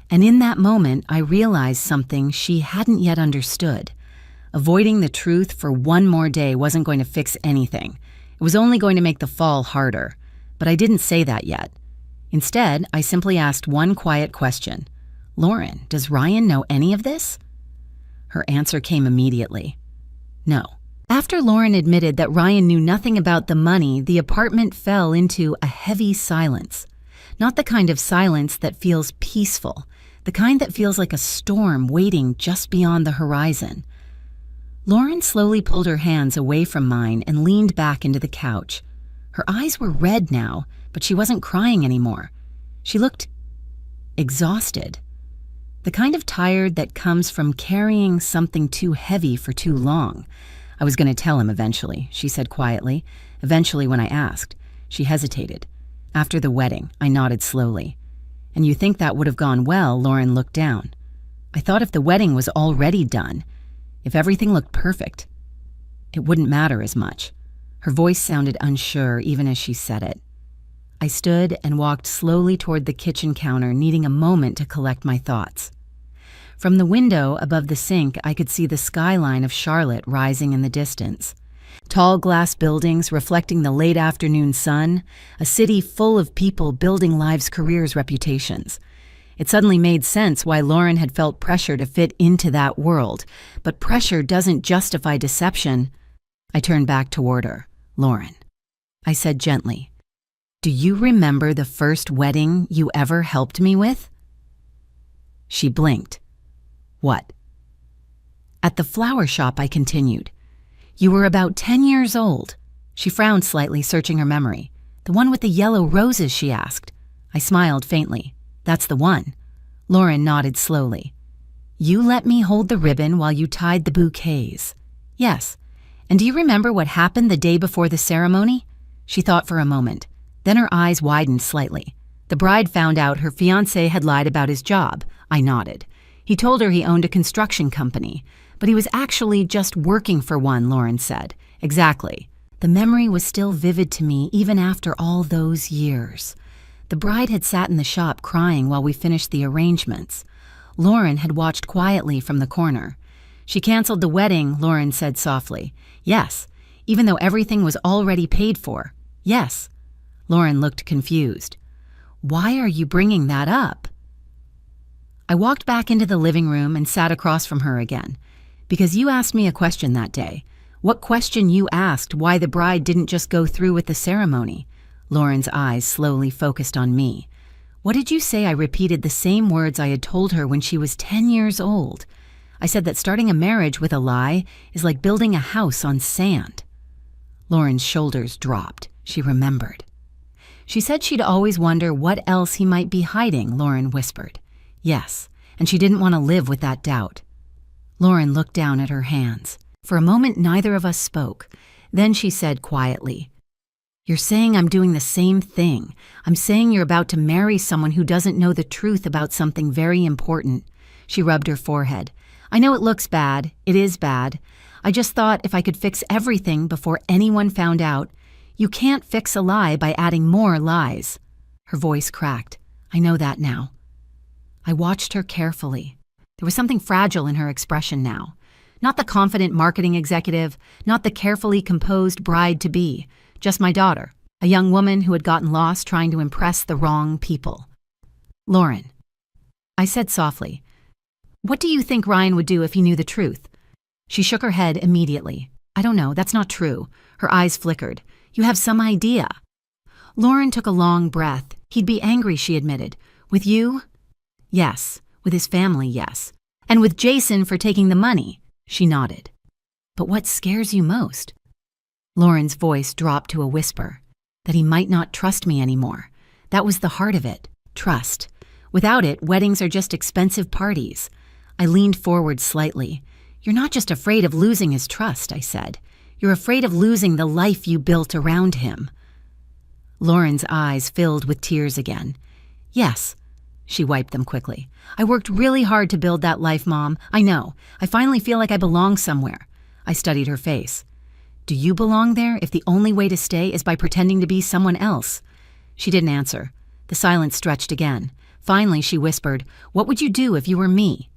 And in that moment, I realized something she hadn't yet understood. Avoiding the truth for one more day wasn't going to fix anything. It was only going to make the fall harder. But I didn't say that yet. Instead, I simply asked one quiet question. "Lauren, does Ryan know any of this?" Her answer came immediately. "No." After Lauren admitted that Ryan knew nothing about the money, the apartment fell into a heavy silence. Not the kind of silence that feels peaceful, the kind that feels like a storm waiting just beyond the horizon. Lauren slowly pulled her hands away from mine and leaned back into the couch. Her eyes were red now, but she wasn't crying anymore. She looked exhausted. The kind of tired that comes from carrying something too heavy for too long. "I was going to tell him eventually," she said quietly. "Eventually when I asked." She hesitated. "After the wedding." I nodded slowly. "And you think that would have gone well?" Lauren looked down. "I thought if the wedding was already done, if everything looked perfect, it wouldn't matter as much." Her voice sounded unsure even as she said it. I stood and walked slowly toward the kitchen counter, needing a moment to collect my thoughts. From the window above the sink, I could see the skyline of Charlotte rising in the distance. Tall glass buildings reflecting the late afternoon sun, a city full of people building lives, careers, reputations. It suddenly made sense why Lauren had felt pressure to fit into that world. But pressure doesn't justify deception. I turned back toward her. "Lauren," I said gently, "do you remember the first wedding you ever helped me with?" She blinked. "What?" "At the flower shop," I continued. "You were about 10 years old." She frowned slightly, searching her memory. "The one with the yellow roses?" she asked. I smiled faintly. "That's the one." Lauren nodded slowly. "You let me hold the ribbon while you tied the bouquets." "Yes. And do you remember what happened the day before the ceremony?" She thought for a moment. Then her eyes widened slightly. "The bride found out her fiancé had lied about his job." I nodded. "He told her he owned a construction company, but he was actually just working for one," Lauren said. "Exactly." The memory was still vivid to me even after all those years. The bride had sat in the shop crying while we finished the arrangements. Lauren had watched quietly from the corner. She canceled the wedding, Lauren said softly. Yes, even though everything was already paid for. Yes. Lauren looked confused. Why are you bringing that up? I walked back into the living room and sat across from her again. Because you asked me a question that day. What question you asked why the bride didn't just go through with the ceremony? Lauren's eyes slowly focused on me. What did you say I repeated the same words I had told her when she was 10 years old? I said that starting a marriage with a lie is like building a house on sand. Lauren's shoulders dropped. She remembered. She said she'd always wonder what else he might be hiding, Lauren whispered. Yes, and she didn't want to live with that doubt. Lauren looked down at her hands. For a moment, neither of us spoke. Then she said quietly, "You're saying I'm doing the same thing. I'm saying you're about to marry someone who doesn't know the truth about something very important." She rubbed her forehead. "I know it looks bad. It is bad. I just thought if I could fix everything before anyone found out. You can't fix a lie by adding more lies." Her voice cracked. "I know that now." I watched her carefully. There was something fragile in her expression now. Not the confident marketing executive, not the carefully composed bride-to-be, just my daughter, a young woman who had gotten lost trying to impress the wrong people. "Lauren," I said softly, "what do you think Ryan would do if he knew the truth?" She shook her head immediately. "I don't know, that's not true." Her eyes flickered. "You have some idea." Lauren took a long breath. "He'd be angry," she admitted. "With you?" "Yes. With his family, yes. And with Jason for taking the money." She nodded. "But what scares you most?" Lauren's voice dropped to a whisper. "That he might not trust me anymore. That was the heart of it. Trust. Without it, weddings are just expensive parties." I leaned forward slightly. "You're not just afraid of losing his trust," I said. "You're afraid of losing the life you built around him." Lauren's eyes filled with tears again. "Yes." She wiped them quickly. "I worked really hard to build that life, Mom. I know. I finally feel like I belong somewhere." I studied her face. "Do you belong there if the only way to stay is by pretending to be someone else?" She didn't answer. The silence stretched again. Finally, she whispered, "What would you do if you were me?"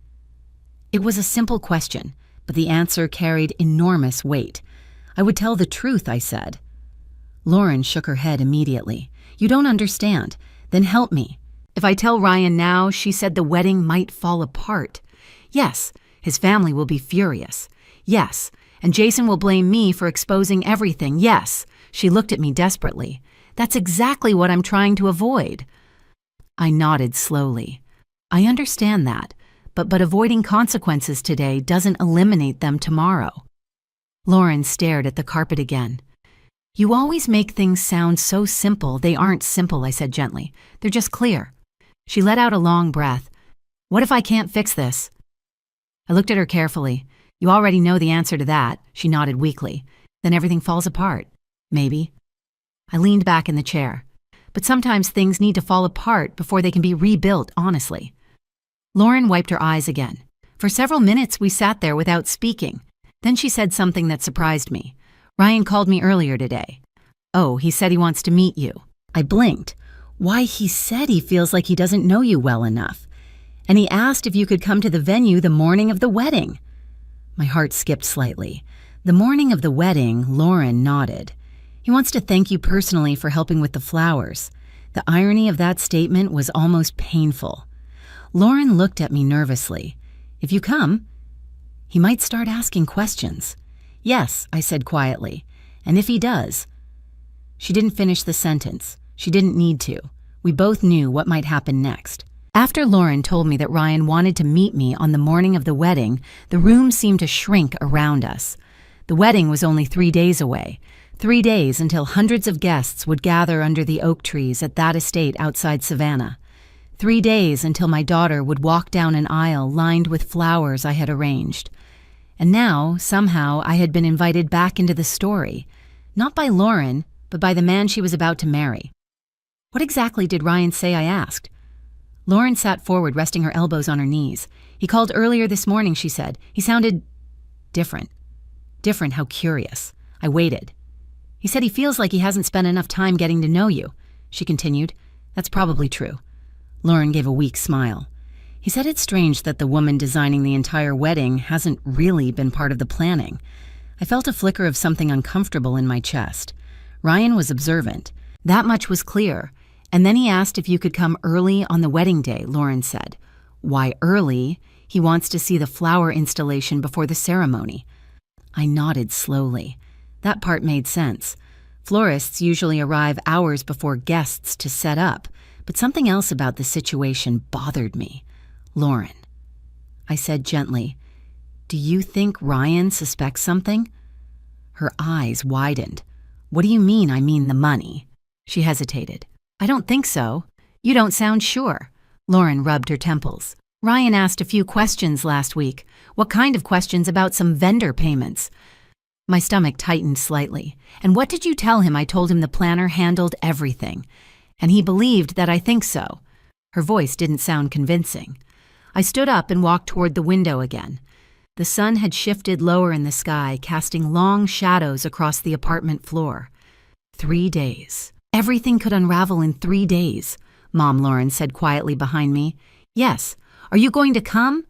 It was a simple question, but the answer carried enormous weight. "I would tell the truth," I said. Lauren shook her head immediately. "You don't understand. Then help me. If I tell Ryan now," she said, "the wedding might fall apart. Yes, his family will be furious. Yes, and Jason will blame me for exposing everything. Yes." She looked at me desperately. "That's exactly what I'm trying to avoid." I nodded slowly. "I understand that, but avoiding consequences today doesn't eliminate them tomorrow." Lauren stared at the carpet again. "You always make things sound so simple. They aren't simple," I said gently. "They're just clear." She let out a long breath. "What if I can't fix this?" I looked at her carefully. "You already know the answer to that." She nodded weakly. "Then everything falls apart. Maybe." I leaned back in the chair. "But sometimes things need to fall apart before they can be rebuilt, honestly." Lauren wiped her eyes again. For several minutes we sat there without speaking. Then she said something that surprised me. "Ryan called me earlier today." "Oh, he said he wants to meet you." I blinked. "Why, he said he feels like he doesn't know you well enough. And he asked if you could come to the venue the morning of the wedding." My heart skipped slightly. "The morning of the wedding," Lauren nodded. "He wants to thank you personally for helping with the flowers." The irony of that statement was almost painful. Lauren looked at me nervously. "If you come, he might start asking questions." "Yes," I said quietly. "And if he does..." She didn't finish the sentence. She didn't need to. We both knew what might happen next. After Lauren told me that Ryan wanted to meet me on the morning of the wedding, the room seemed to shrink around us. The wedding was only 3 days away. 3 days until hundreds of guests would gather under the oak trees at that estate outside Savannah. 3 days until my daughter would walk down an aisle lined with flowers I had arranged. And now, somehow, I had been invited back into the story. Not by Lauren, but by the man she was about to marry. "What exactly did Ryan say?" I asked. Lauren sat forward, resting her elbows on her knees. "He called earlier this morning," she said. "He sounded different. Different, how curious." I waited. "He said he feels like he hasn't spent enough time getting to know you," she continued. "That's probably true." Lauren gave a weak smile. He said it's strange that the woman designing the entire wedding hasn't really been part of the planning. I felt a flicker of something uncomfortable in my chest. Ryan was observant. That much was clear. And then he asked if you could come early on the wedding day, Lauren said. Why early? He wants to see the flower installation before the ceremony. I nodded slowly. That part made sense. Florists usually arrive hours before guests to set up, but something else about the situation bothered me. Lauren, I said gently, do you think Ryan suspects something? Her eyes widened. What do you mean, I mean the money? She hesitated. I don't think so. You don't sound sure. Lauren rubbed her temples. Ryan asked a few questions last week. What kind of questions about some vendor payments? My stomach tightened slightly. And what did you tell him? I told him the planner handled everything. And he believed that I think so. Her voice didn't sound convincing. I stood up and walked toward the window again. The sun had shifted lower in the sky, casting long shadows across the apartment floor. 3 days. Everything could unravel in 3 days, Mom Lauren said quietly behind me. Yes. Are you going to come?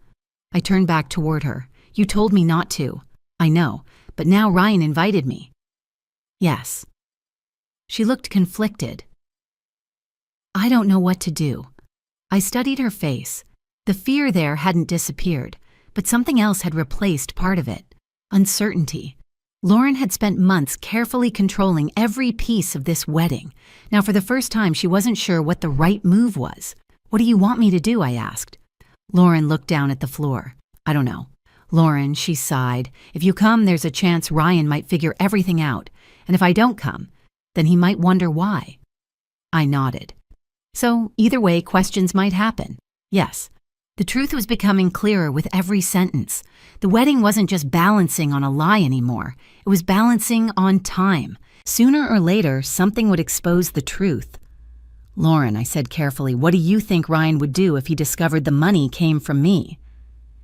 I turned back toward her. You told me not to. I know, but now Ryan invited me. Yes. She looked conflicted. I don't know what to do. I studied her face. The fear there hadn't disappeared, but something else had replaced part of it. Uncertainty. Lauren had spent months carefully controlling every piece of this wedding. Now for the first time she wasn't sure what the right move was. What do you want me to do? I asked. Lauren looked down at the floor. I don't know. Lauren, she sighed. If you come, there's a chance Ryan might figure everything out. And if I don't come, then he might wonder why. I nodded. So either way, questions might happen. Yes. The truth was becoming clearer with every sentence. The wedding wasn't just balancing on a lie anymore. It was balancing on time. Sooner or later, something would expose the truth. Lauren, I said carefully, what do you think Ryan would do if he discovered the money came from me?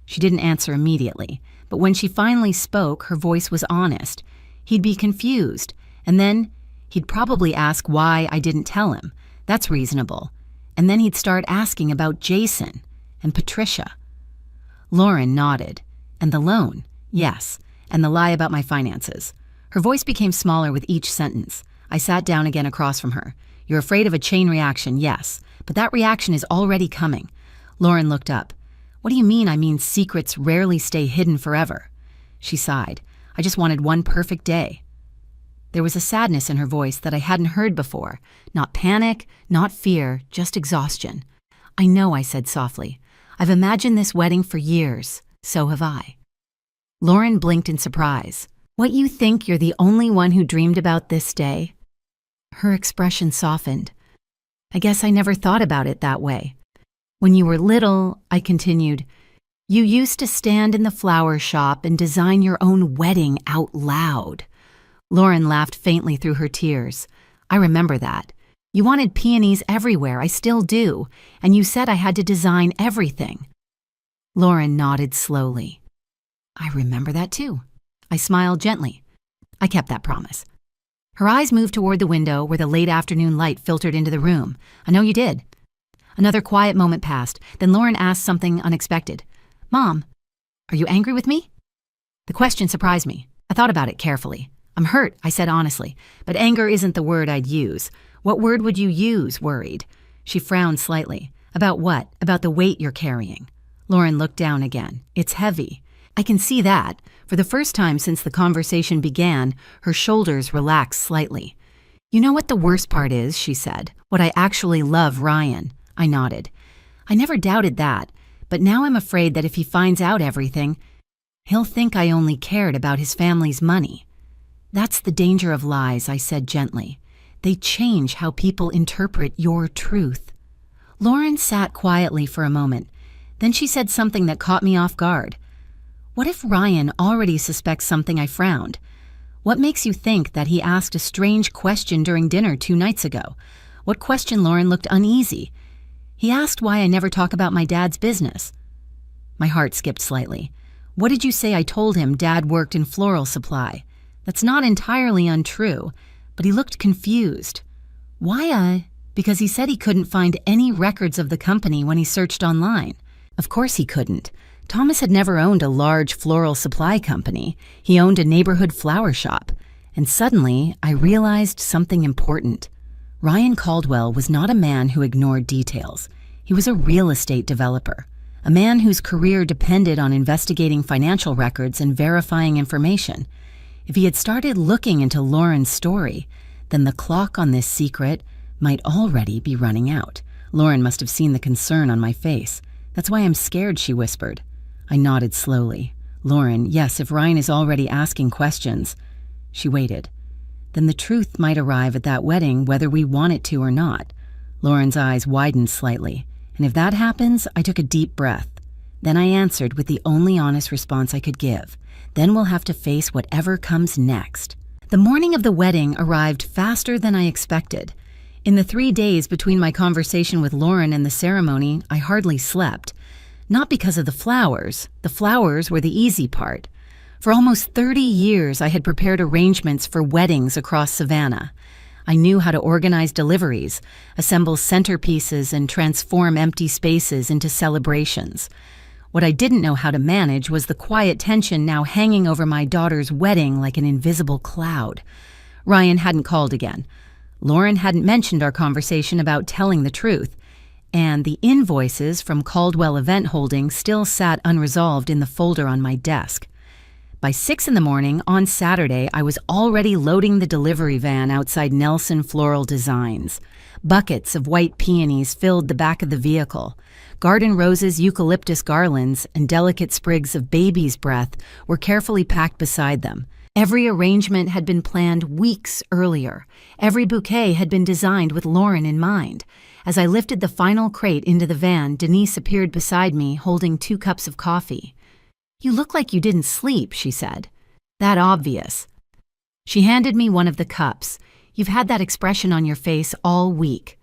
She didn't answer immediately, but when she finally spoke, her voice was honest. He'd be confused, and then he'd probably ask why I didn't tell him. That's reasonable. And then he'd start asking about Jason and Patricia. Lauren nodded. And the loan, yes, and the lie about my finances. Her voice became smaller with each sentence. I sat down again across from her. You're afraid of a chain reaction, yes, but that reaction is already coming. Lauren looked up. What do you mean? I mean secrets rarely stay hidden forever. She sighed. I just wanted one perfect day. There was a sadness in her voice that I hadn't heard before. Not panic, not fear, just exhaustion. I know, I said softly. I've imagined this wedding for years. So have I. Lauren blinked in surprise. What, you think you're the only one who dreamed about this day? Her expression softened. I guess I never thought about it that way. When you were little, I continued, you used to stand in the flower shop and design your own wedding out loud. Lauren laughed faintly through her tears. I remember that. You wanted peonies everywhere, I still do, and you said I had to design everything. Lauren nodded slowly. I remember that too. I smiled gently. I kept that promise. Her eyes moved toward the window where the late afternoon light filtered into the room. I know you did. Another quiet moment passed, then Lauren asked something unexpected. Mom, are you angry with me? The question surprised me. I thought about it carefully. I'm hurt, I said honestly, but anger isn't the word I'd use. What word would you use, worried? She frowned slightly. About what? About the weight you're carrying. Lauren looked down again. It's heavy. I can see that. For the first time since the conversation began, her shoulders relaxed slightly. You know what the worst part is, she said. What I actually love Ryan. I nodded. I never doubted that, but now I'm afraid that if he finds out everything, he'll think I only cared about his family's money. That's the danger of lies, I said gently. They change how people interpret your truth. Lauren sat quietly for a moment. Then she said something that caught me off guard. What if Ryan already suspects something? I frowned. What makes you think that he asked a strange question during dinner 2 nights ago? What question? Lauren looked uneasy. He asked why I never talk about my dad's business. My heart skipped slightly. What did you say? I told him Dad worked in floral supply. That's not entirely untrue, but he looked confused. Why? Because he said he couldn't find any records of the company when he searched online. Of course he couldn't. Thomas had never owned a large floral supply company. He owned a neighborhood flower shop. And suddenly, I realized something important. Ryan Caldwell was not a man who ignored details. He was a real estate developer, a man whose career depended on investigating financial records and verifying information. If he had started looking into Lauren's story, then the clock on this secret might already be running out. Lauren must have seen the concern on my face. That's why I'm scared, she whispered. I nodded slowly. Lauren, yes, if Ryan is already asking questions. She waited. Then the truth might arrive at that wedding whether we want it to or not. Lauren's eyes widened slightly, and if that happens, I took a deep breath. Then I answered with the only honest response I could give. Then we'll have to face whatever comes next. The morning of the wedding arrived faster than I expected. In the 3 days between my conversation with Lauren and the ceremony, I hardly slept. Not because of the flowers. The flowers were the easy part. For almost 30 years, I had prepared arrangements for weddings across Savannah. I knew how to organize deliveries, assemble centerpieces, and transform empty spaces into celebrations. What I didn't know how to manage was the quiet tension now hanging over my daughter's wedding like an invisible cloud. Ryan hadn't called again. Lauren hadn't mentioned our conversation about telling the truth, and the invoices from Caldwell Event Holding still sat unresolved in the folder on my desk. By 6 a.m. on Saturday, I was already loading the delivery van outside Nelson Floral Designs. Buckets of white peonies filled the back of the vehicle. Garden roses, eucalyptus garlands, and delicate sprigs of baby's breath were carefully packed beside them. Every arrangement had been planned weeks earlier. Every bouquet had been designed with Lauren in mind. As I lifted the final crate into the van, Denise appeared beside me, holding 2 cups of coffee. "You look like you didn't sleep," she said. "That obvious." She handed me one of the cups. "You've had that expression on your face all week."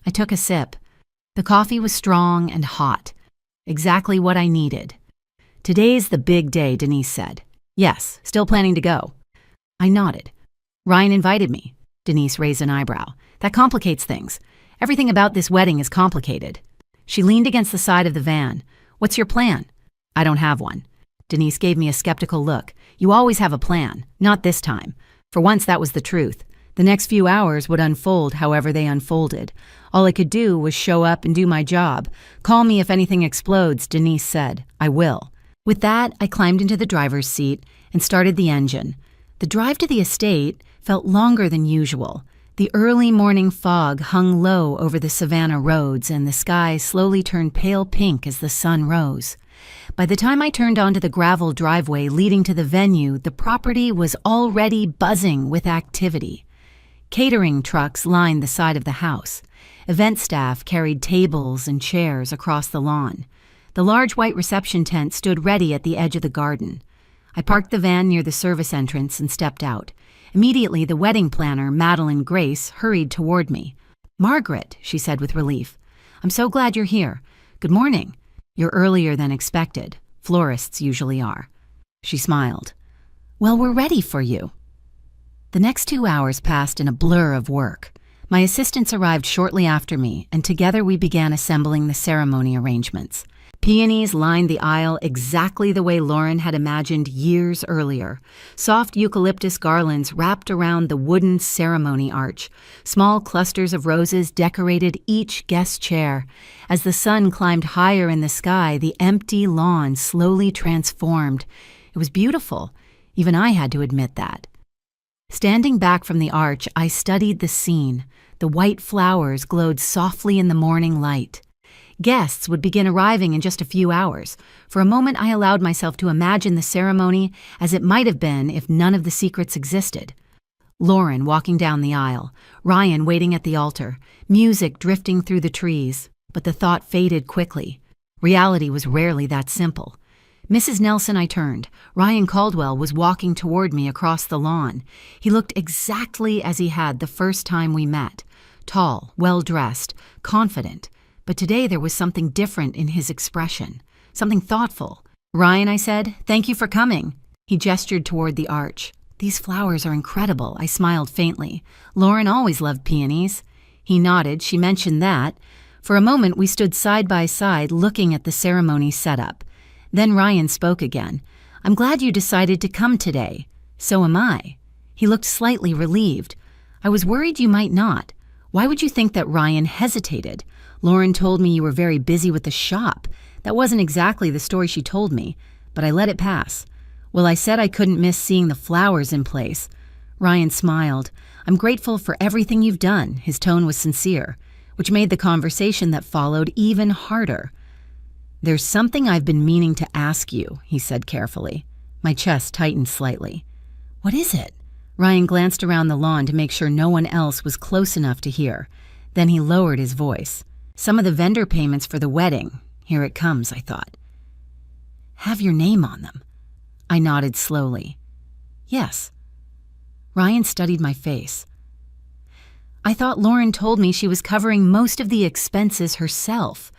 I took a sip. The coffee was strong and hot. Exactly what I needed. "Today's the big day," Denise said. "Yes, still planning to go." I nodded. "Ryan invited me." Denise raised an eyebrow. "That complicates things. Everything about this wedding is complicated." She leaned against the side of the van. "What's your plan?" "I don't have one." Denise gave me a skeptical look. "You always have a plan. Not this time." For once, that was the truth. The next few hours would unfold however they unfolded. All I could do was show up and do my job. "Call me if anything explodes," Denise said. "I will." With that, I climbed into the driver's seat and started the engine. The drive to the estate felt longer than usual. The early morning fog hung low over the Savannah roads, and the sky slowly turned pale pink as the sun rose. By the time I turned onto the gravel driveway leading to the venue, the property was already buzzing with activity. Catering trucks lined the side of the house. Event staff carried tables and chairs across the lawn. The large white reception tent stood ready at the edge of the garden. I parked the van near the service entrance and stepped out. Immediately, the wedding planner, Madeline Grace, hurried toward me. "Margaret," she said with relief. "I'm so glad you're here. Good morning. You're earlier than expected. Florists usually are." She smiled. "Well, we're ready for you." The next 2 hours passed in a blur of work. My assistants arrived shortly after me, and together we began assembling the ceremony arrangements. Peonies lined the aisle exactly the way Lauren had imagined years earlier. Soft eucalyptus garlands wrapped around the wooden ceremony arch. Small clusters of roses decorated each guest chair. As the sun climbed higher in the sky, the empty lawn slowly transformed. It was beautiful. Even I had to admit that. Standing back from the arch, I studied the scene. The white flowers glowed softly in the morning light. Guests would begin arriving in just a few hours. For a moment, I allowed myself to imagine the ceremony as it might have been if none of the secrets existed. Lauren walking down the aisle, Ryan waiting at the altar, music drifting through the trees. But the thought faded quickly. Reality was rarely that simple. "Mrs. Nelson," I turned. Ryan Caldwell was walking toward me across the lawn. He looked exactly as he had the first time we met. Tall, well-dressed, confident. But today there was something different in his expression, something thoughtful. "Ryan," I said, "thank you for coming." He gestured toward the arch. "These flowers are incredible." I smiled faintly. "Lauren always loved peonies." He nodded. "She mentioned that." For a moment, we stood side by side looking at the ceremony setup. Then Ryan spoke again. "I'm glad you decided to come today. So am I." He looked slightly relieved. "I was worried you might not. Why would you think that?" Ryan hesitated. "Lauren told me you were very busy with the shop. That wasn't exactly the story she told me, but I let it pass. Well, I said I couldn't miss seeing the flowers in place." Ryan smiled. "I'm grateful for everything you've done." His tone was sincere, which made the conversation that followed even harder. "There's something I've been meaning to ask you," he said carefully. My chest tightened slightly. "What is it?" Ryan glanced around the lawn to make sure no one else was close enough to hear. Then he lowered his voice. "Some of the vendor payments for the wedding. Here it comes," I thought. "Have your name on them?" I nodded slowly. "Yes." Ryan studied my face. "I thought Lauren told me she was covering most of the expenses herself."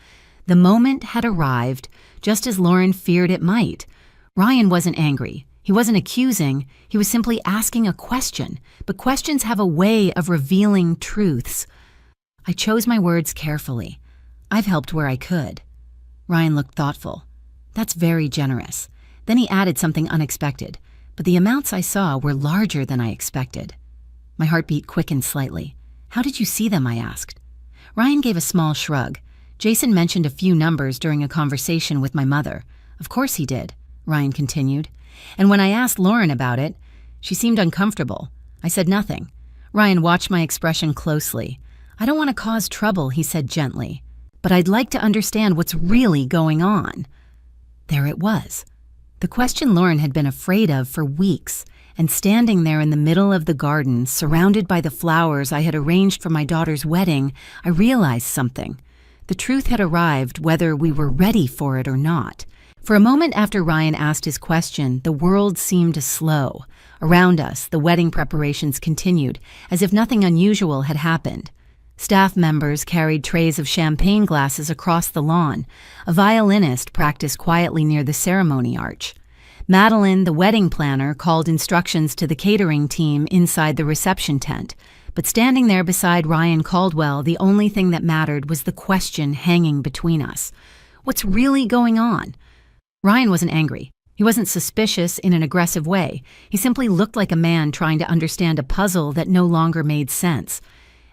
The moment had arrived, just as Lauren feared it might. Ryan wasn't angry. He wasn't accusing. He was simply asking a question. But questions have a way of revealing truths. I chose my words carefully. "I've helped where I could." Ryan looked thoughtful. "That's very generous." Then he added something unexpected. "But the amounts I saw were larger than I expected." My heartbeat quickened slightly. "How did you see them?" I asked. Ryan gave a small shrug. "Jason mentioned a few numbers during a conversation with my mother." "Of course he did," Ryan continued. "And when I asked Lauren about it, she seemed uncomfortable. I said nothing." Ryan watched my expression closely. "I don't want to cause trouble," he said gently, "but I'd like to understand what's really going on." There it was. The question Lauren had been afraid of for weeks, and standing there in the middle of the garden, surrounded by the flowers I had arranged for my daughter's wedding, I realized something. The truth had arrived whether we were ready for it or not. For a moment after Ryan asked his question, the world seemed to slow. Around us, the wedding preparations continued, as if nothing unusual had happened. Staff members carried trays of champagne glasses across the lawn. A violinist practiced quietly near the ceremony arch. Madeline, the wedding planner, called instructions to the catering team inside the reception tent. But standing there beside Ryan Caldwell, the only thing that mattered was the question hanging between us. What's really going on? Ryan wasn't angry. He wasn't suspicious in an aggressive way. He simply looked like a man trying to understand a puzzle that no longer made sense.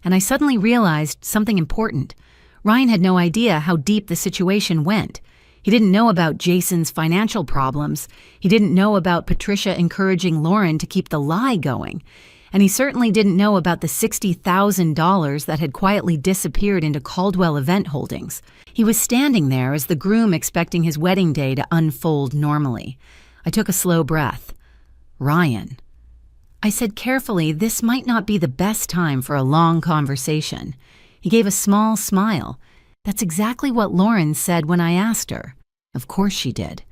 And I suddenly realized something important. Ryan had no idea how deep the situation went. He didn't know about Jason's financial problems. He didn't know about Patricia encouraging Lauren to keep the lie going. And he certainly didn't know about the $60,000 that had quietly disappeared into Caldwell Event Holdings. He was standing there as the groom expecting his wedding day to unfold normally. I took a slow breath. "Ryan." I said carefully, "This might not be the best time for a long conversation." He gave a small smile. "That's exactly what Lauren said when I asked her." "Of course she did."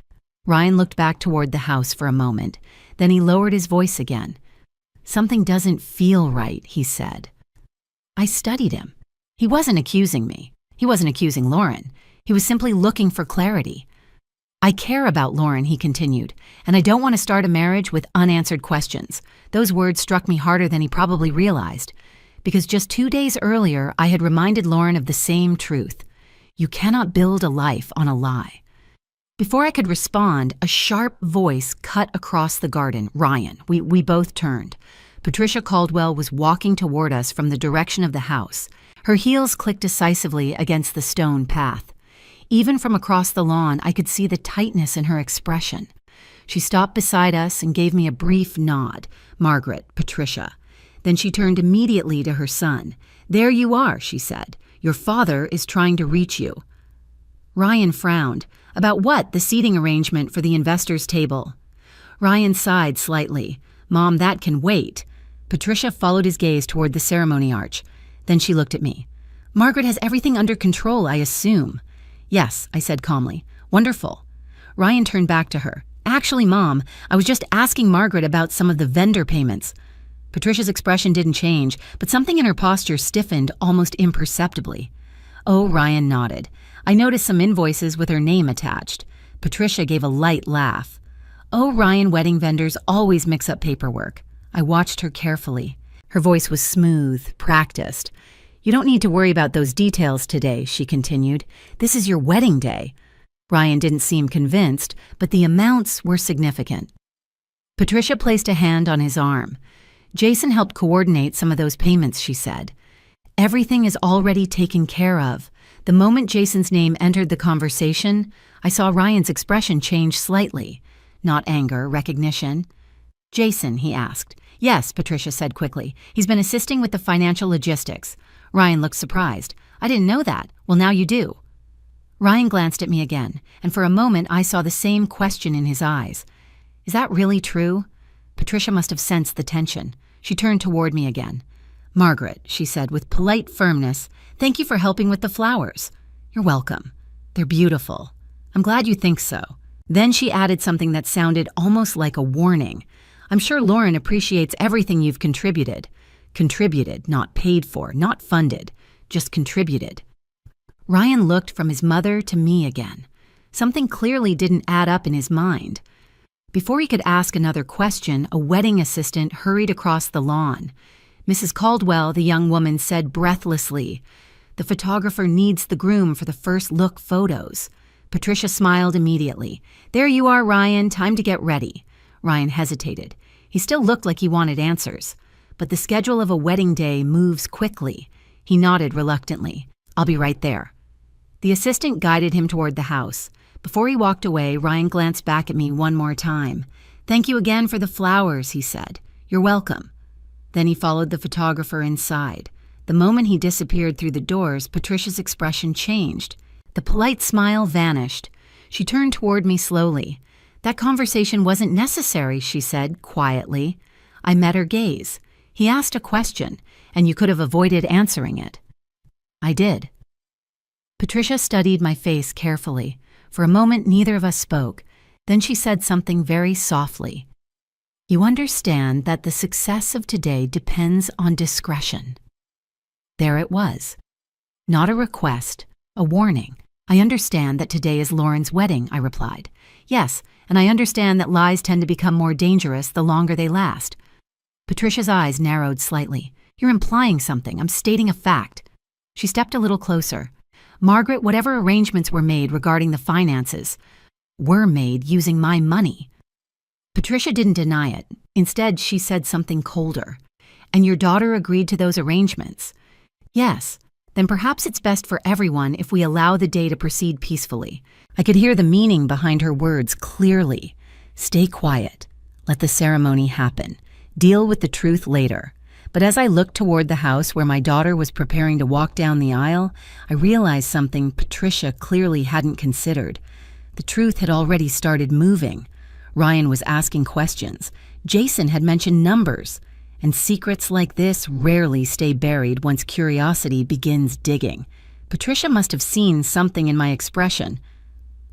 Ryan looked back toward the house for a moment. Then he lowered his voice again. "Something doesn't feel right," he said. I studied him. He wasn't accusing me. He wasn't accusing Lauren. He was simply looking for clarity. "I care about Lauren," he continued, "and I don't want to start a marriage with unanswered questions." Those words struck me harder than he probably realized, because just 2 days earlier I had reminded Lauren of the same truth. You cannot build a life on a lie. Before I could respond, a sharp voice cut across the garden. "Ryan." We both turned. Patricia Caldwell was walking toward us from the direction of the house. Her heels clicked decisively against the stone path. Even from across the lawn, I could see the tightness in her expression. She stopped beside us and gave me a brief nod. "Margaret, Patricia." Then she turned immediately to her son. "There you are," she said. "Your father is trying to reach you." Ryan frowned. "About what? The seating arrangement for the investors' table?" Ryan sighed slightly. "Mom, that can wait." Patricia followed his gaze toward the ceremony arch. Then she looked at me. "Margaret has everything under control, I assume." "Yes," I said calmly. "Wonderful." Ryan turned back to her. "Actually, Mom, I was just asking Margaret about some of the vendor payments." Patricia's expression didn't change, but something in her posture stiffened almost imperceptibly. "Oh," Ryan nodded. "I noticed some invoices with her name attached." Patricia gave a light laugh. "Oh, Ryan, wedding vendors always mix up paperwork." I watched her carefully. Her voice was smooth, practiced. You don't need to worry about those details today, she continued. This is your wedding day. Ryan didn't seem convinced, but the amounts were significant. Patricia placed a hand on his arm. Jason helped coordinate some of those payments, she said. Everything is already taken care of. The moment Jason's name entered the conversation, I saw Ryan's expression change slightly. Not anger, recognition. Jason, he asked. Yes, Patricia said quickly. He's been assisting with the financial logistics. Ryan looked surprised. I didn't know that. Well, now you do. Ryan glanced at me again, and for a moment I saw the same question in his eyes. Is that really true? Patricia must have sensed the tension. She turned toward me again. Margaret, she said with polite firmness, thank you for helping with the flowers. You're welcome. They're beautiful. I'm glad you think so. Then she added something that sounded almost like a warning. I'm sure Lauren appreciates everything you've contributed. Contributed, not paid for, not funded, just contributed. Ryan looked from his mother to me again. Something clearly didn't add up in his mind. Before he could ask another question, a wedding assistant hurried across the lawn. Mrs. Caldwell, the young woman, said breathlessly, "The photographer needs the groom for the first look photos." Patricia smiled immediately. "There you are, Ryan. Time to get ready." Ryan hesitated. He still looked like he wanted answers. But the schedule of a wedding day moves quickly. He nodded reluctantly. "I'll be right there." The assistant guided him toward the house. Before he walked away, Ryan glanced back at me one more time. "Thank you again for the flowers," he said. "You're welcome." Then he followed the photographer inside. The moment he disappeared through the doors, Patricia's expression changed. The polite smile vanished. She turned toward me slowly. "That conversation wasn't necessary," she said quietly. I met her gaze. "He asked a question, and you could have avoided answering it." I did. Patricia studied my face carefully. For a moment, neither of us spoke. Then she said something very softly. "You understand that the success of today depends on discretion." There it was. Not a request, a warning. "I understand that today is Lauren's wedding," I replied. "Yes, and I understand that lies tend to become more dangerous the longer they last." Patricia's eyes narrowed slightly. "You're implying something. I'm stating a fact." She stepped a little closer. "Margaret, whatever arrangements were made regarding the finances were made using my money." Patricia didn't deny it. Instead, she said something colder. "And your daughter agreed to those arrangements?" "Yes. Then perhaps it's best for everyone if we allow the day to proceed peacefully." I could hear the meaning behind her words clearly. Stay quiet. Let the ceremony happen. Deal with the truth later. But as I looked toward the house where my daughter was preparing to walk down the aisle, I realized something Patricia clearly hadn't considered. The truth had already started moving. Ryan was asking questions. Jason had mentioned numbers. And secrets like this rarely stay buried once curiosity begins digging. Patricia must have seen something in my expression.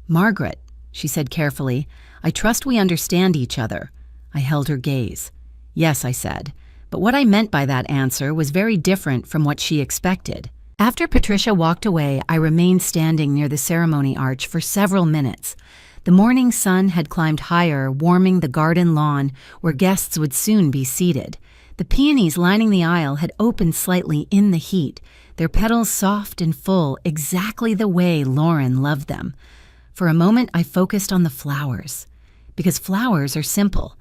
"Margaret," she said carefully, "I trust we understand each other." I held her gaze. "Yes," I said. But what I meant by that answer was very different from what she expected. After Patricia walked away, I remained standing near the ceremony arch for several minutes. The morning sun had climbed higher, warming the garden lawn where guests would soon be seated. The peonies lining the aisle had opened slightly in the heat, their petals soft and full, exactly the way Lauren loved them. For a moment, I focused on the flowers. Because flowers are simple.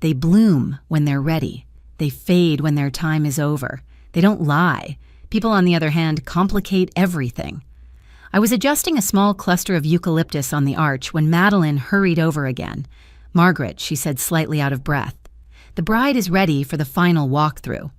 They bloom when they're ready. They fade when their time is over. They don't lie. People, on the other hand, complicate everything. I was adjusting a small cluster of eucalyptus on the arch when Madeline hurried over again. "Margaret," she said, slightly out of breath. "The bride is ready for the final walkthrough."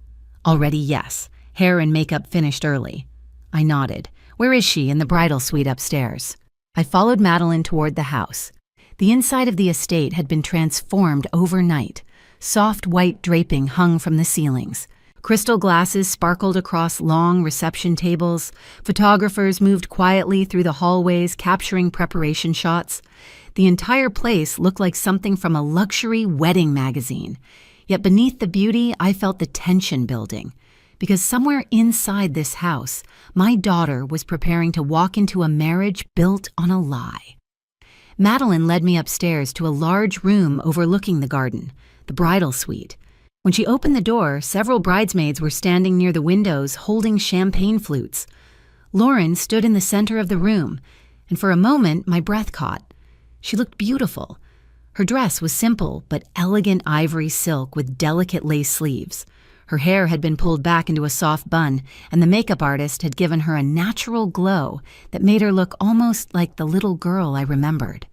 "Already, yes. Hair and makeup finished early." I nodded. "Where is she?" "In the bridal suite upstairs." I followed Madeline toward the house. The inside of the estate had been transformed overnight. Soft white draping hung from the ceilings. Crystal glasses sparkled across long reception tables. Photographers moved quietly through the hallways, capturing preparation shots. The entire place looked like something from a luxury wedding magazine. Yet beneath the beauty, I felt the tension building. Because somewhere inside this house, my daughter was preparing to walk into a marriage built on a lie. Madeline led me upstairs to a large room overlooking the garden, the bridal suite. When she opened the door, several bridesmaids were standing near the windows holding champagne flutes. Lauren stood in the center of the room, and for a moment my breath caught. She looked beautiful. Her dress was simple but elegant ivory silk with delicate lace sleeves. Her hair had been pulled back into a soft bun, and the makeup artist had given her a natural glow that made her look almost like the little girl I remembered.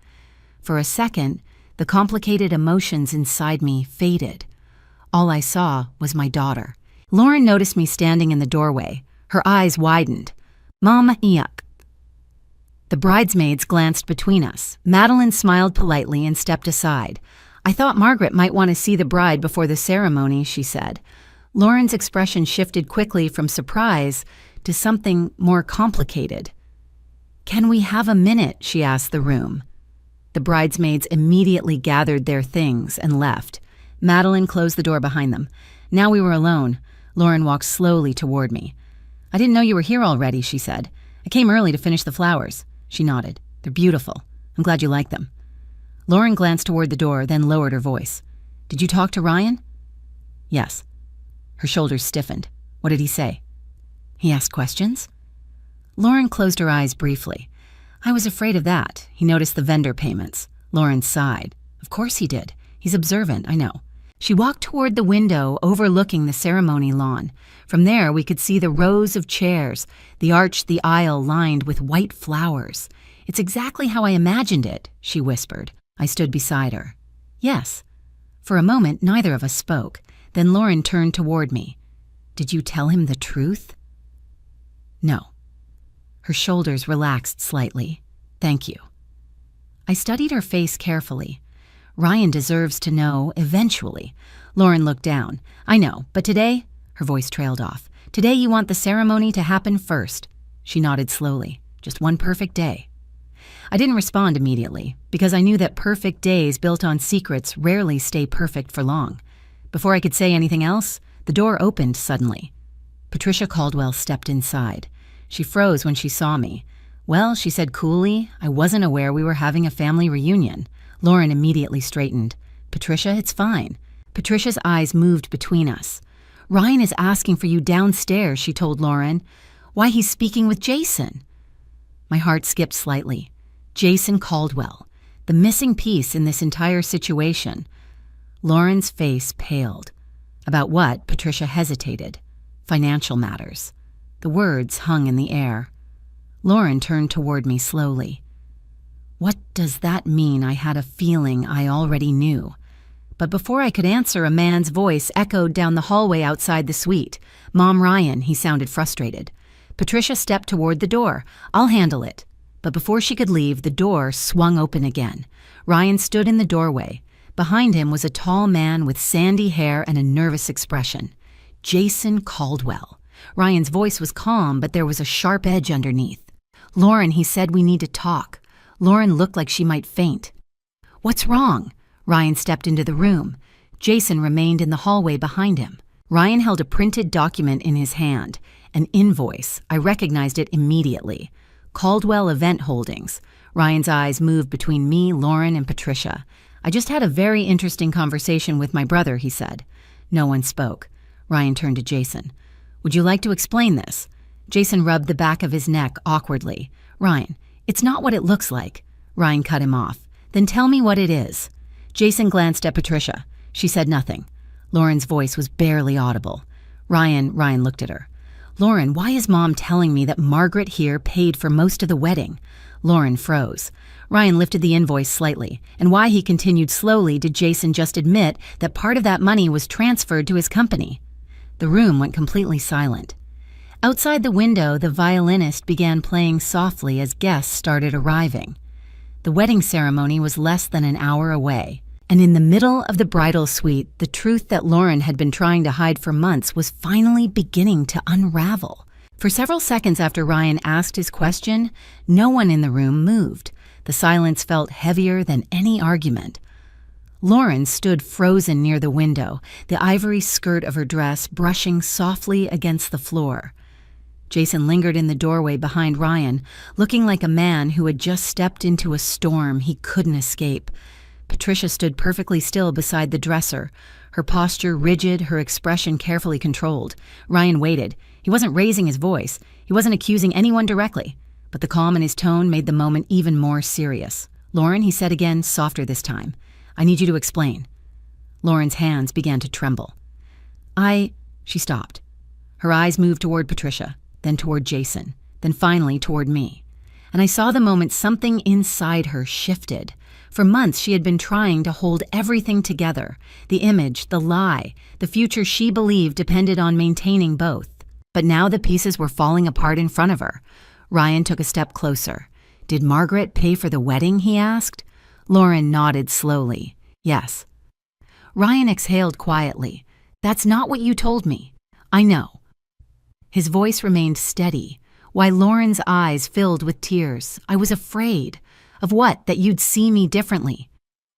For a second, the complicated emotions inside me faded. All I saw was my daughter. Lauren noticed me standing in the doorway. Her eyes widened. "Mom, yuck." The bridesmaids glanced between us. Madeline smiled politely and stepped aside. "I thought Margaret might want to see the bride before the ceremony," she said. Lauren's expression shifted quickly from surprise to something more complicated. "Can we have a minute?" she asked the room. The bridesmaids immediately gathered their things and left. Madeline closed the door behind them. Now we were alone. Lauren walked slowly toward me. "I didn't know you were here already," she said. "I came early to finish the flowers." She nodded. "They're beautiful. I'm glad you like them." Lauren glanced toward the door, then lowered her voice. "Did you talk to Ryan?" "Yes." Her shoulders stiffened. "What did he say?" "He asked questions?" Lauren closed her eyes briefly. "I was afraid of that. He noticed the vendor payments." Lauren sighed. "Of course he did. He's observant, I know." She walked toward the window overlooking the ceremony lawn. From there, we could see the rows of chairs, the aisle lined with white flowers. "It's exactly how I imagined it," she whispered. I stood beside her. "Yes." For a moment, neither of us spoke. Then Lauren turned toward me. "Did you tell him the truth?" "No." Her shoulders relaxed slightly. "Thank you." I studied her face carefully. Ryan deserves to know eventually. Lauren looked down. "I know, but today," her voice trailed off, "today you want the ceremony to happen first." She nodded slowly. "Just one perfect day." I didn't respond immediately, because I knew that perfect days built on secrets rarely stay perfect for long. Before I could say anything else, the door opened suddenly. Patricia Caldwell stepped inside. She froze when she saw me. "Well," she said coolly, "I wasn't aware we were having a family reunion." Lauren immediately straightened. "Patricia, it's fine." Patricia's eyes moved between us. "Ryan is asking for you downstairs," she told Lauren. "Why, he's speaking with Jason." My heart skipped slightly. Jason Caldwell, the missing piece in this entire situation. Lauren's face paled. About what? Patricia hesitated. Financial matters. The words hung in the air. Lauren turned toward me slowly. What does that mean? I had a feeling I already knew. But before I could answer, a man's voice echoed down the hallway outside the suite. "Mom, Ryan," he sounded frustrated. Patricia stepped toward the door. "I'll handle it." But before she could leave, the door swung open again. Ryan stood in the doorway. Behind him was a tall man with sandy hair and a nervous expression. Jason Caldwell. Ryan's voice was calm, but there was a sharp edge underneath. "Lauren," he said, "we need to talk." Lauren looked like she might faint. "What's wrong?" Ryan stepped into the room. Jason remained in the hallway behind him. Ryan held a printed document in his hand, an invoice. I recognized it immediately. Caldwell Event Holdings. Ryan's eyes moved between me, Lauren, and Patricia. "I just had a very interesting conversation with my brother," he said. No one spoke. Ryan turned to Jason. "Would you like to explain this?" Jason rubbed the back of his neck awkwardly. "Ryan, it's not what it looks like." Ryan cut him off. "Then tell me what it is." Jason glanced at Patricia. She said nothing. Lauren's voice was barely audible. Ryan looked at her. "Lauren, why is Mom telling me that Margaret here paid for most of the wedding?" Lauren froze. Ryan lifted the invoice slightly. And why, he continued slowly, did Jason just admit that part of that money was transferred to his company? The room went completely silent. Outside the window, the violinist began playing softly as guests started arriving. The wedding ceremony was less than an hour away. And in the middle of the bridal suite, the truth that Lauren had been trying to hide for months was finally beginning to unravel. For several seconds after Ryan asked his question, no one in the room moved. The silence felt heavier than any argument. Lauren stood frozen near the window, the ivory skirt of her dress brushing softly against the floor. Jason lingered in the doorway behind Ryan, looking like a man who had just stepped into a storm he couldn't escape. Patricia stood perfectly still beside the dresser, her posture rigid, her expression carefully controlled. Ryan waited. He wasn't raising his voice. He wasn't accusing anyone directly. But the calm in his tone made the moment even more serious. "Lauren," he said again, softer this time, "I need you to explain." Lauren's hands began to tremble. She stopped. Her eyes moved toward Patricia, then toward Jason, then finally toward me. And I saw the moment something inside her shifted. For months she had been trying to hold everything together, the image, the lie, the future she believed depended on maintaining both. But now the pieces were falling apart in front of her. Ryan took a step closer. "Did Margaret pay for the wedding?" he asked. Lauren nodded slowly. "Yes." Ryan exhaled quietly. "That's not what you told me." "I know." His voice remained steady, while Lauren's eyes filled with tears. "I was afraid." "Of what? That you'd see me differently?"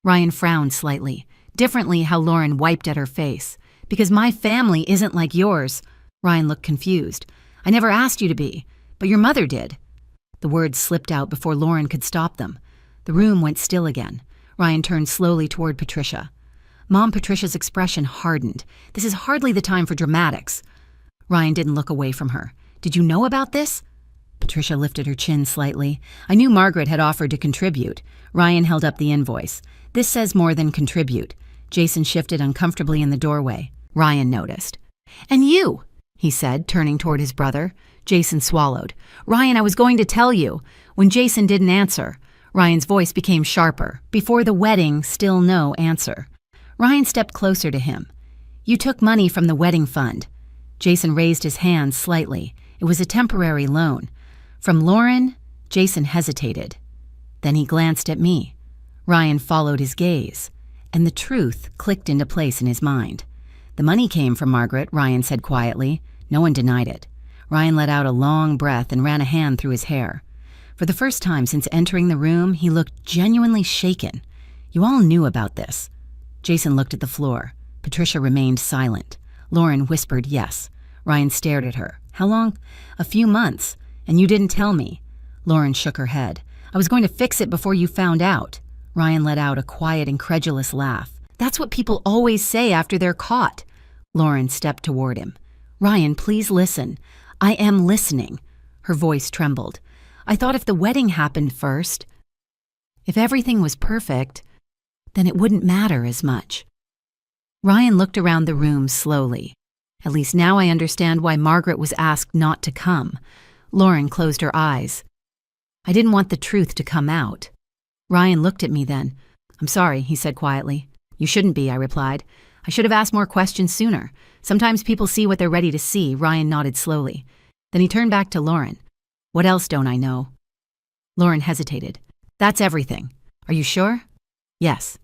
Ryan frowned slightly. "Differently," how Lauren wiped at her face. "Because my family isn't like yours." Ryan looked confused. "I never asked you to be, but your mother did." The words slipped out before Lauren could stop them. The room went still again. Ryan turned slowly toward Patricia. Mom Patricia's expression hardened. "This is hardly the time for dramatics." Ryan didn't look away from her. "Did you know about this?" Patricia lifted her chin slightly. "I knew Margaret had offered to contribute." Ryan held up the invoice. "This says more than contribute." Jason shifted uncomfortably in the doorway. Ryan noticed. "And you," he said, turning toward his brother. Jason swallowed. "Ryan, I was going to tell you." When Jason didn't answer, Ryan's voice became sharper. "Before the wedding, still no answer." Ryan stepped closer to him. "You took money from the wedding fund." Jason raised his hand slightly. It was a temporary loan. "From Lauren?" Jason hesitated. Then he glanced at me. Ryan followed his gaze, and the truth clicked into place in his mind. "The money came from Margaret," Ryan said quietly. No one denied it. Ryan let out a long breath and ran a hand through his hair. For the first time since entering the room, he looked genuinely shaken. "You all knew about this." Jason looked at the floor. Patricia remained silent. Lauren whispered yes. Ryan stared at her. "How long?" "A few months. And you didn't tell me." Lauren shook her head. "I was going to fix it before you found out." Ryan let out a quiet, incredulous laugh. "That's what people always say after they're caught." Lauren stepped toward him. "Ryan, please listen." "I am listening." Her voice trembled. "I thought if the wedding happened first, if everything was perfect, then it wouldn't matter as much." Ryan looked around the room slowly. "At least now I understand why Margaret was asked not to come." Lauren closed her eyes. "I didn't want the truth to come out." Ryan looked at me then. "I'm sorry," he said quietly. "You shouldn't be," I replied. "I should have asked more questions sooner. Sometimes people see what they're ready to see." Ryan nodded slowly. Then he turned back to Lauren. "What else don't I know?" Lauren hesitated. "That's everything." "Are you sure?" "Yes."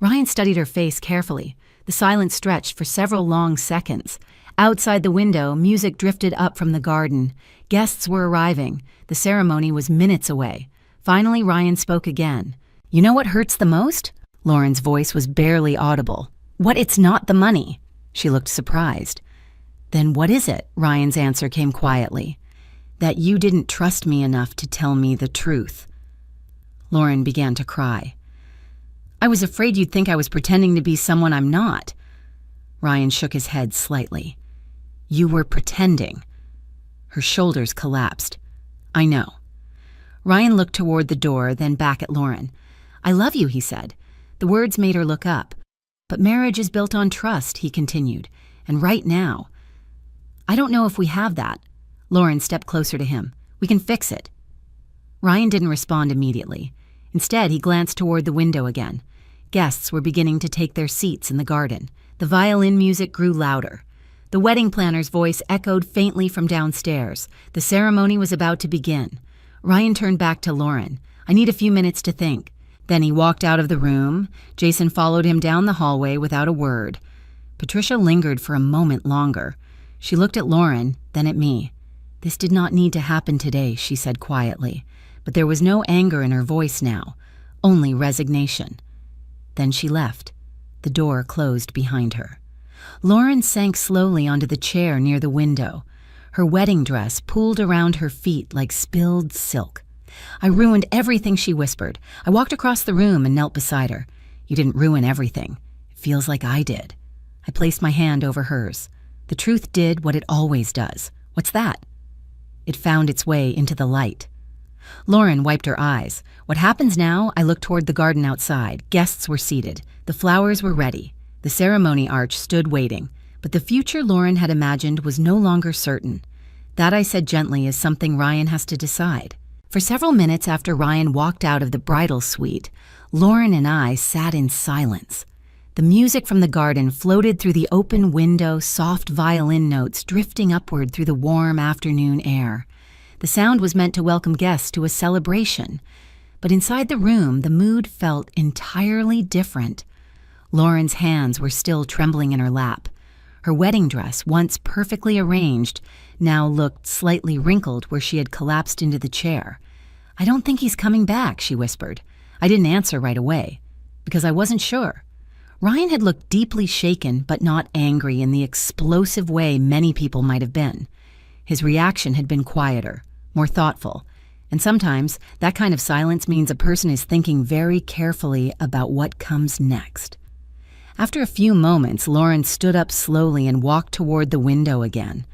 Ryan studied her face carefully. The silence stretched for several long seconds. Outside the window, music drifted up from the garden. Guests were arriving. The ceremony was minutes away. Finally, Ryan spoke again. "You know what hurts the most?" Lauren's voice was barely audible. "What? It's not the money." She looked surprised. "Then what is it?" Ryan's answer came quietly. "That you didn't trust me enough to tell me the truth." Lauren began to cry. "I was afraid you'd think I was pretending to be someone I'm not." Ryan shook his head slightly. "You were pretending." Her shoulders collapsed. "I know." Ryan looked toward the door, then back at Lauren. "I love you," he said. The words made her look up. "But marriage is built on trust," he continued. "And right now, I don't know if we have that." Lauren stepped closer to him. "We can fix it." Ryan didn't respond immediately. Instead, he glanced toward the window again. Guests were beginning to take their seats in the garden. The violin music grew louder. The wedding planner's voice echoed faintly from downstairs. The ceremony was about to begin. Ryan turned back to Lauren. "I need a few minutes to think." Then he walked out of the room. Jason followed him down the hallway without a word. Patricia lingered for a moment longer. She looked at Lauren, then at me. "This did not need to happen today," she said quietly. But there was no anger in her voice now, only resignation. Then she left. The door closed behind her. Lauren sank slowly onto the chair near the window. Her wedding dress pooled around her feet like spilled silk. "I ruined everything," she whispered. I walked across the room and knelt beside her. You didn't ruin everything. It feels like I did. I placed my hand over hers. The truth did what it always does. What's that? It found its way into the light. Lauren wiped her eyes. What happens now? I looked toward the garden outside. Guests were seated. The flowers were ready. The ceremony arch stood waiting. But the future Lauren had imagined was no longer certain. That, I said gently, is something Ryan has to decide. For several minutes after Ryan walked out of the bridal suite, Lauren and I sat in silence. The music from the garden floated through the open window, soft violin notes drifting upward through the warm afternoon air. The sound was meant to welcome guests to a celebration. But inside the room, the mood felt entirely different. Lauren's hands were still trembling in her lap. Her wedding dress, once perfectly arranged, now looked slightly wrinkled where she had collapsed into the chair. "I don't think he's coming back," she whispered. I didn't answer right away, because I wasn't sure. Ryan had looked deeply shaken but not angry in the explosive way many people might have been. His reaction had been quieter, more thoughtful, and sometimes that kind of silence means a person is thinking very carefully about what comes next. After a few moments, Lauren stood up slowly and walked toward the window again.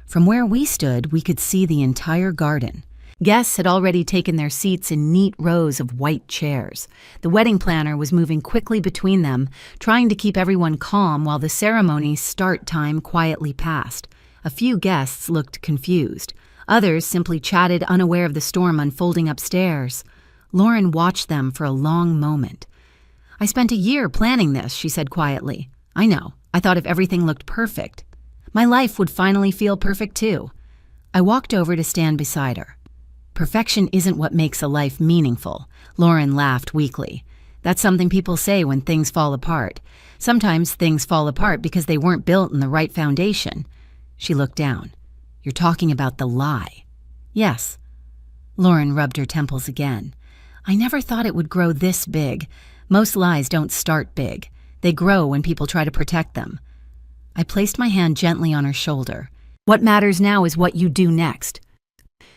From where we stood, we could see the entire garden. Guests had already taken their seats in neat rows of white chairs. The wedding planner was moving quickly between them, trying to keep everyone calm while the ceremony's start time quietly passed. A few guests looked confused. Others simply chatted, unaware of the storm unfolding upstairs. Lauren watched them for a long moment. "I spent a year planning this," she said quietly. "I know. I thought if everything looked perfect, my life would finally feel perfect too." I walked over to stand beside her. "Perfection isn't what makes a life meaningful." Lauren laughed weakly. "That's something people say when things fall apart. Sometimes things fall apart because they weren't built in the right foundation." She looked down. "You're talking about the lie." "Yes." Lauren rubbed her temples again. "I never thought it would grow this big. Most lies don't start big. They grow when people try to protect them." I placed my hand gently on her shoulder. "What matters now is what you do next."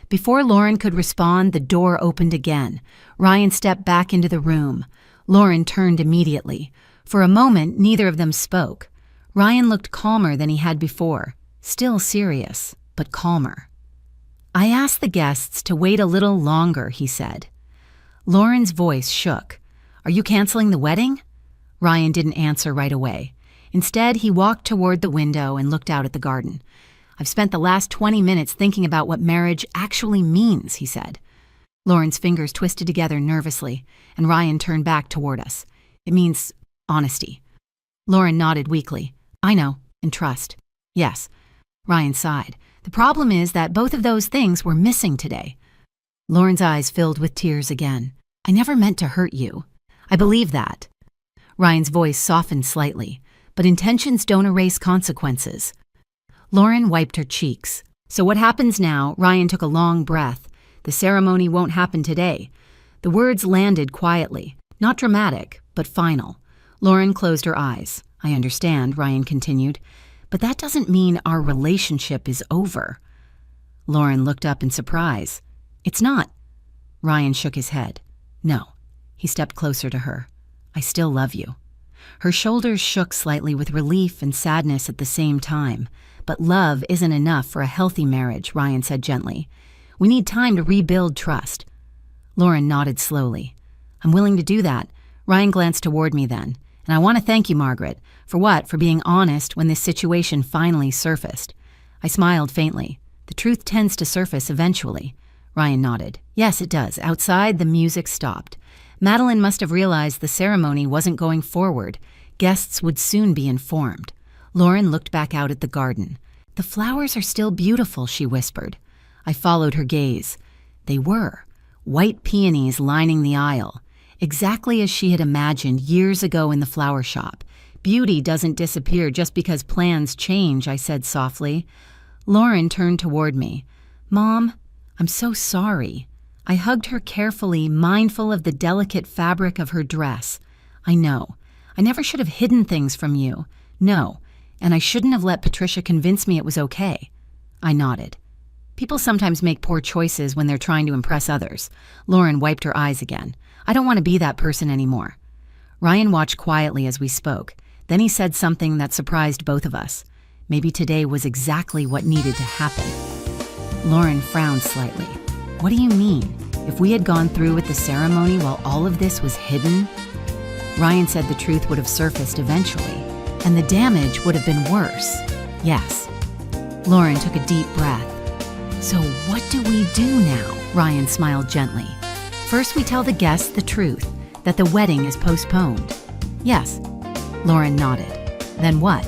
Before Lauren could respond, the door opened again. Ryan stepped back into the room. Lauren turned immediately. For a moment, neither of them spoke. Ryan looked calmer than he had before. Still serious, but calmer. "I asked the guests to wait a little longer," he said. Lauren's voice shook. "Are you canceling the wedding?" Ryan didn't answer right away. Instead, he walked toward the window and looked out at the garden. "I've spent the last 20 minutes thinking about what marriage actually means," he said. Lauren's fingers twisted together nervously, and Ryan turned back toward us. "It means honesty." Lauren nodded weakly. "I know, and trust." "Yes." Ryan sighed. "The problem is that both of those things were missing today." Lauren's eyes filled with tears again. "I never meant to hurt you. I believe that." Ryan's voice softened slightly. "But intentions don't erase consequences." Lauren wiped her cheeks. "So what happens now?" Ryan took a long breath. "The ceremony won't happen today." The words landed quietly, not dramatic, but final. Lauren closed her eyes. "I understand," Ryan continued, "but that doesn't mean our relationship is over." Lauren looked up in surprise. "It's not." Ryan shook his head. "No." He stepped closer to her. "I still love you." Her shoulders shook slightly with relief and sadness at the same time. "But love isn't enough for a healthy marriage," Ryan said gently. "We need time to rebuild trust." Lauren nodded slowly. "I'm willing to do that." Ryan glanced toward me then. "And I want to thank you, Margaret." "For what?" "For being honest when this situation finally surfaced." I smiled faintly. "The truth tends to surface eventually." Ryan nodded. "Yes, it does." Outside, the music stopped. Madeline must have realized the ceremony wasn't going forward. Guests would soon be informed. Lauren looked back out at the garden. "The flowers are still beautiful," she whispered. I followed her gaze. They were. White peonies lining the aisle. Exactly as she had imagined years ago in the flower shop. "Beauty doesn't disappear just because plans change," I said softly. Lauren turned toward me. "Mom, I'm so sorry." I hugged her carefully, mindful of the delicate fabric of her dress. "I know. I never should have hidden things from you. No. And I shouldn't have let Patricia convince me it was okay." I nodded. "People sometimes make poor choices when they're trying to impress others." Lauren wiped her eyes again. "I don't want to be that person anymore." Ryan watched quietly as we spoke. Then he said something that surprised both of us. Maybe today was exactly what needed to happen. Lauren frowned slightly. What do you mean? If we had gone through with the ceremony while all of this was hidden? Ryan said the truth would have surfaced eventually, and the damage would have been worse. Yes. Lauren took a deep breath. So what do we do now? Ryan smiled gently. First, we tell the guests the truth, that the wedding is postponed. Yes. Lauren nodded. Then what?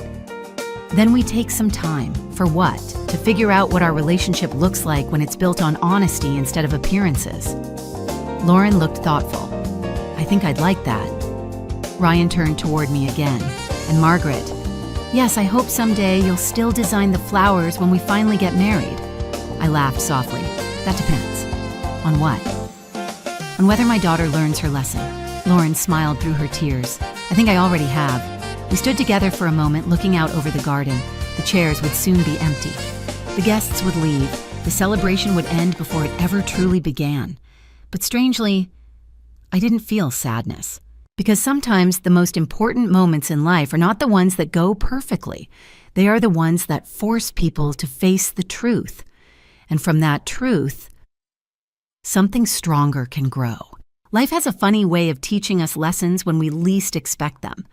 Then we take some time. For what? To figure out what our relationship looks like when it's built on honesty instead of appearances. Lauren looked thoughtful. I think I'd like that. Ryan turned toward me again. And Margaret, yes, I hope someday you'll still design the flowers when we finally get married. I laughed softly. That depends. On what? On whether my daughter learns her lesson. Lauren smiled through her tears. I think I already have. We stood together for a moment, looking out over the garden. The chairs would soon be empty. The guests would leave. The celebration would end before it ever truly began. But strangely, I didn't feel sadness. Because sometimes the most important moments in life are not the ones that go perfectly. They are the ones that force people to face the truth. And from that truth, something stronger can grow. Life has a funny way of teaching us lessons when we least expect them.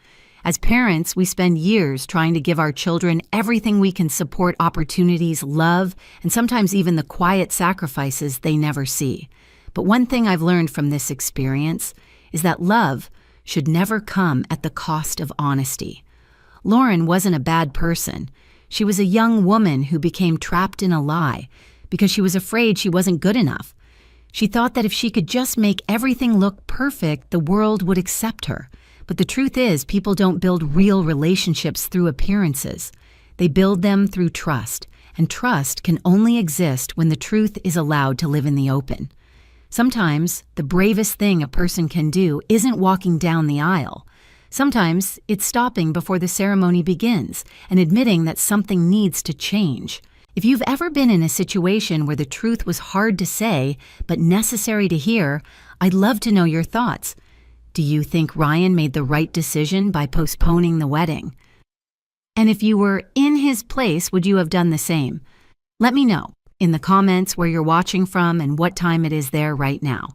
As parents, we spend years trying to give our children everything we can support opportunities, love, and sometimes even the quiet sacrifices they never see. But one thing I've learned from this experience is that love should never come at the cost of honesty. Lauren wasn't a bad person. She was a young woman who became trapped in a lie because she was afraid she wasn't good enough. She thought that if she could just make everything look perfect, the world would accept her. But the truth is, people don't build real relationships through appearances. They build them through trust, and trust can only exist when the truth is allowed to live in the open. Sometimes, the bravest thing a person can do isn't walking down the aisle. Sometimes, it's stopping before the ceremony begins and admitting that something needs to change. If you've ever been in a situation where the truth was hard to say but necessary to hear, I'd love to know your thoughts. Do you think Ryan made the right decision by postponing the wedding? And if you were in his place, would you have done the same? Let me know in the comments where you're watching from and what time it is there right now.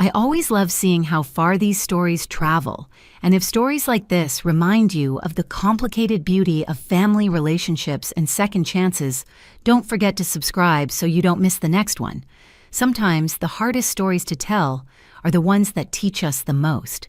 I always love seeing how far these stories travel, and if stories like this remind you of the complicated beauty of family relationships and second chances, don't forget to subscribe so you don't miss the next one. Sometimes the hardest stories to tell are the ones that teach us the most.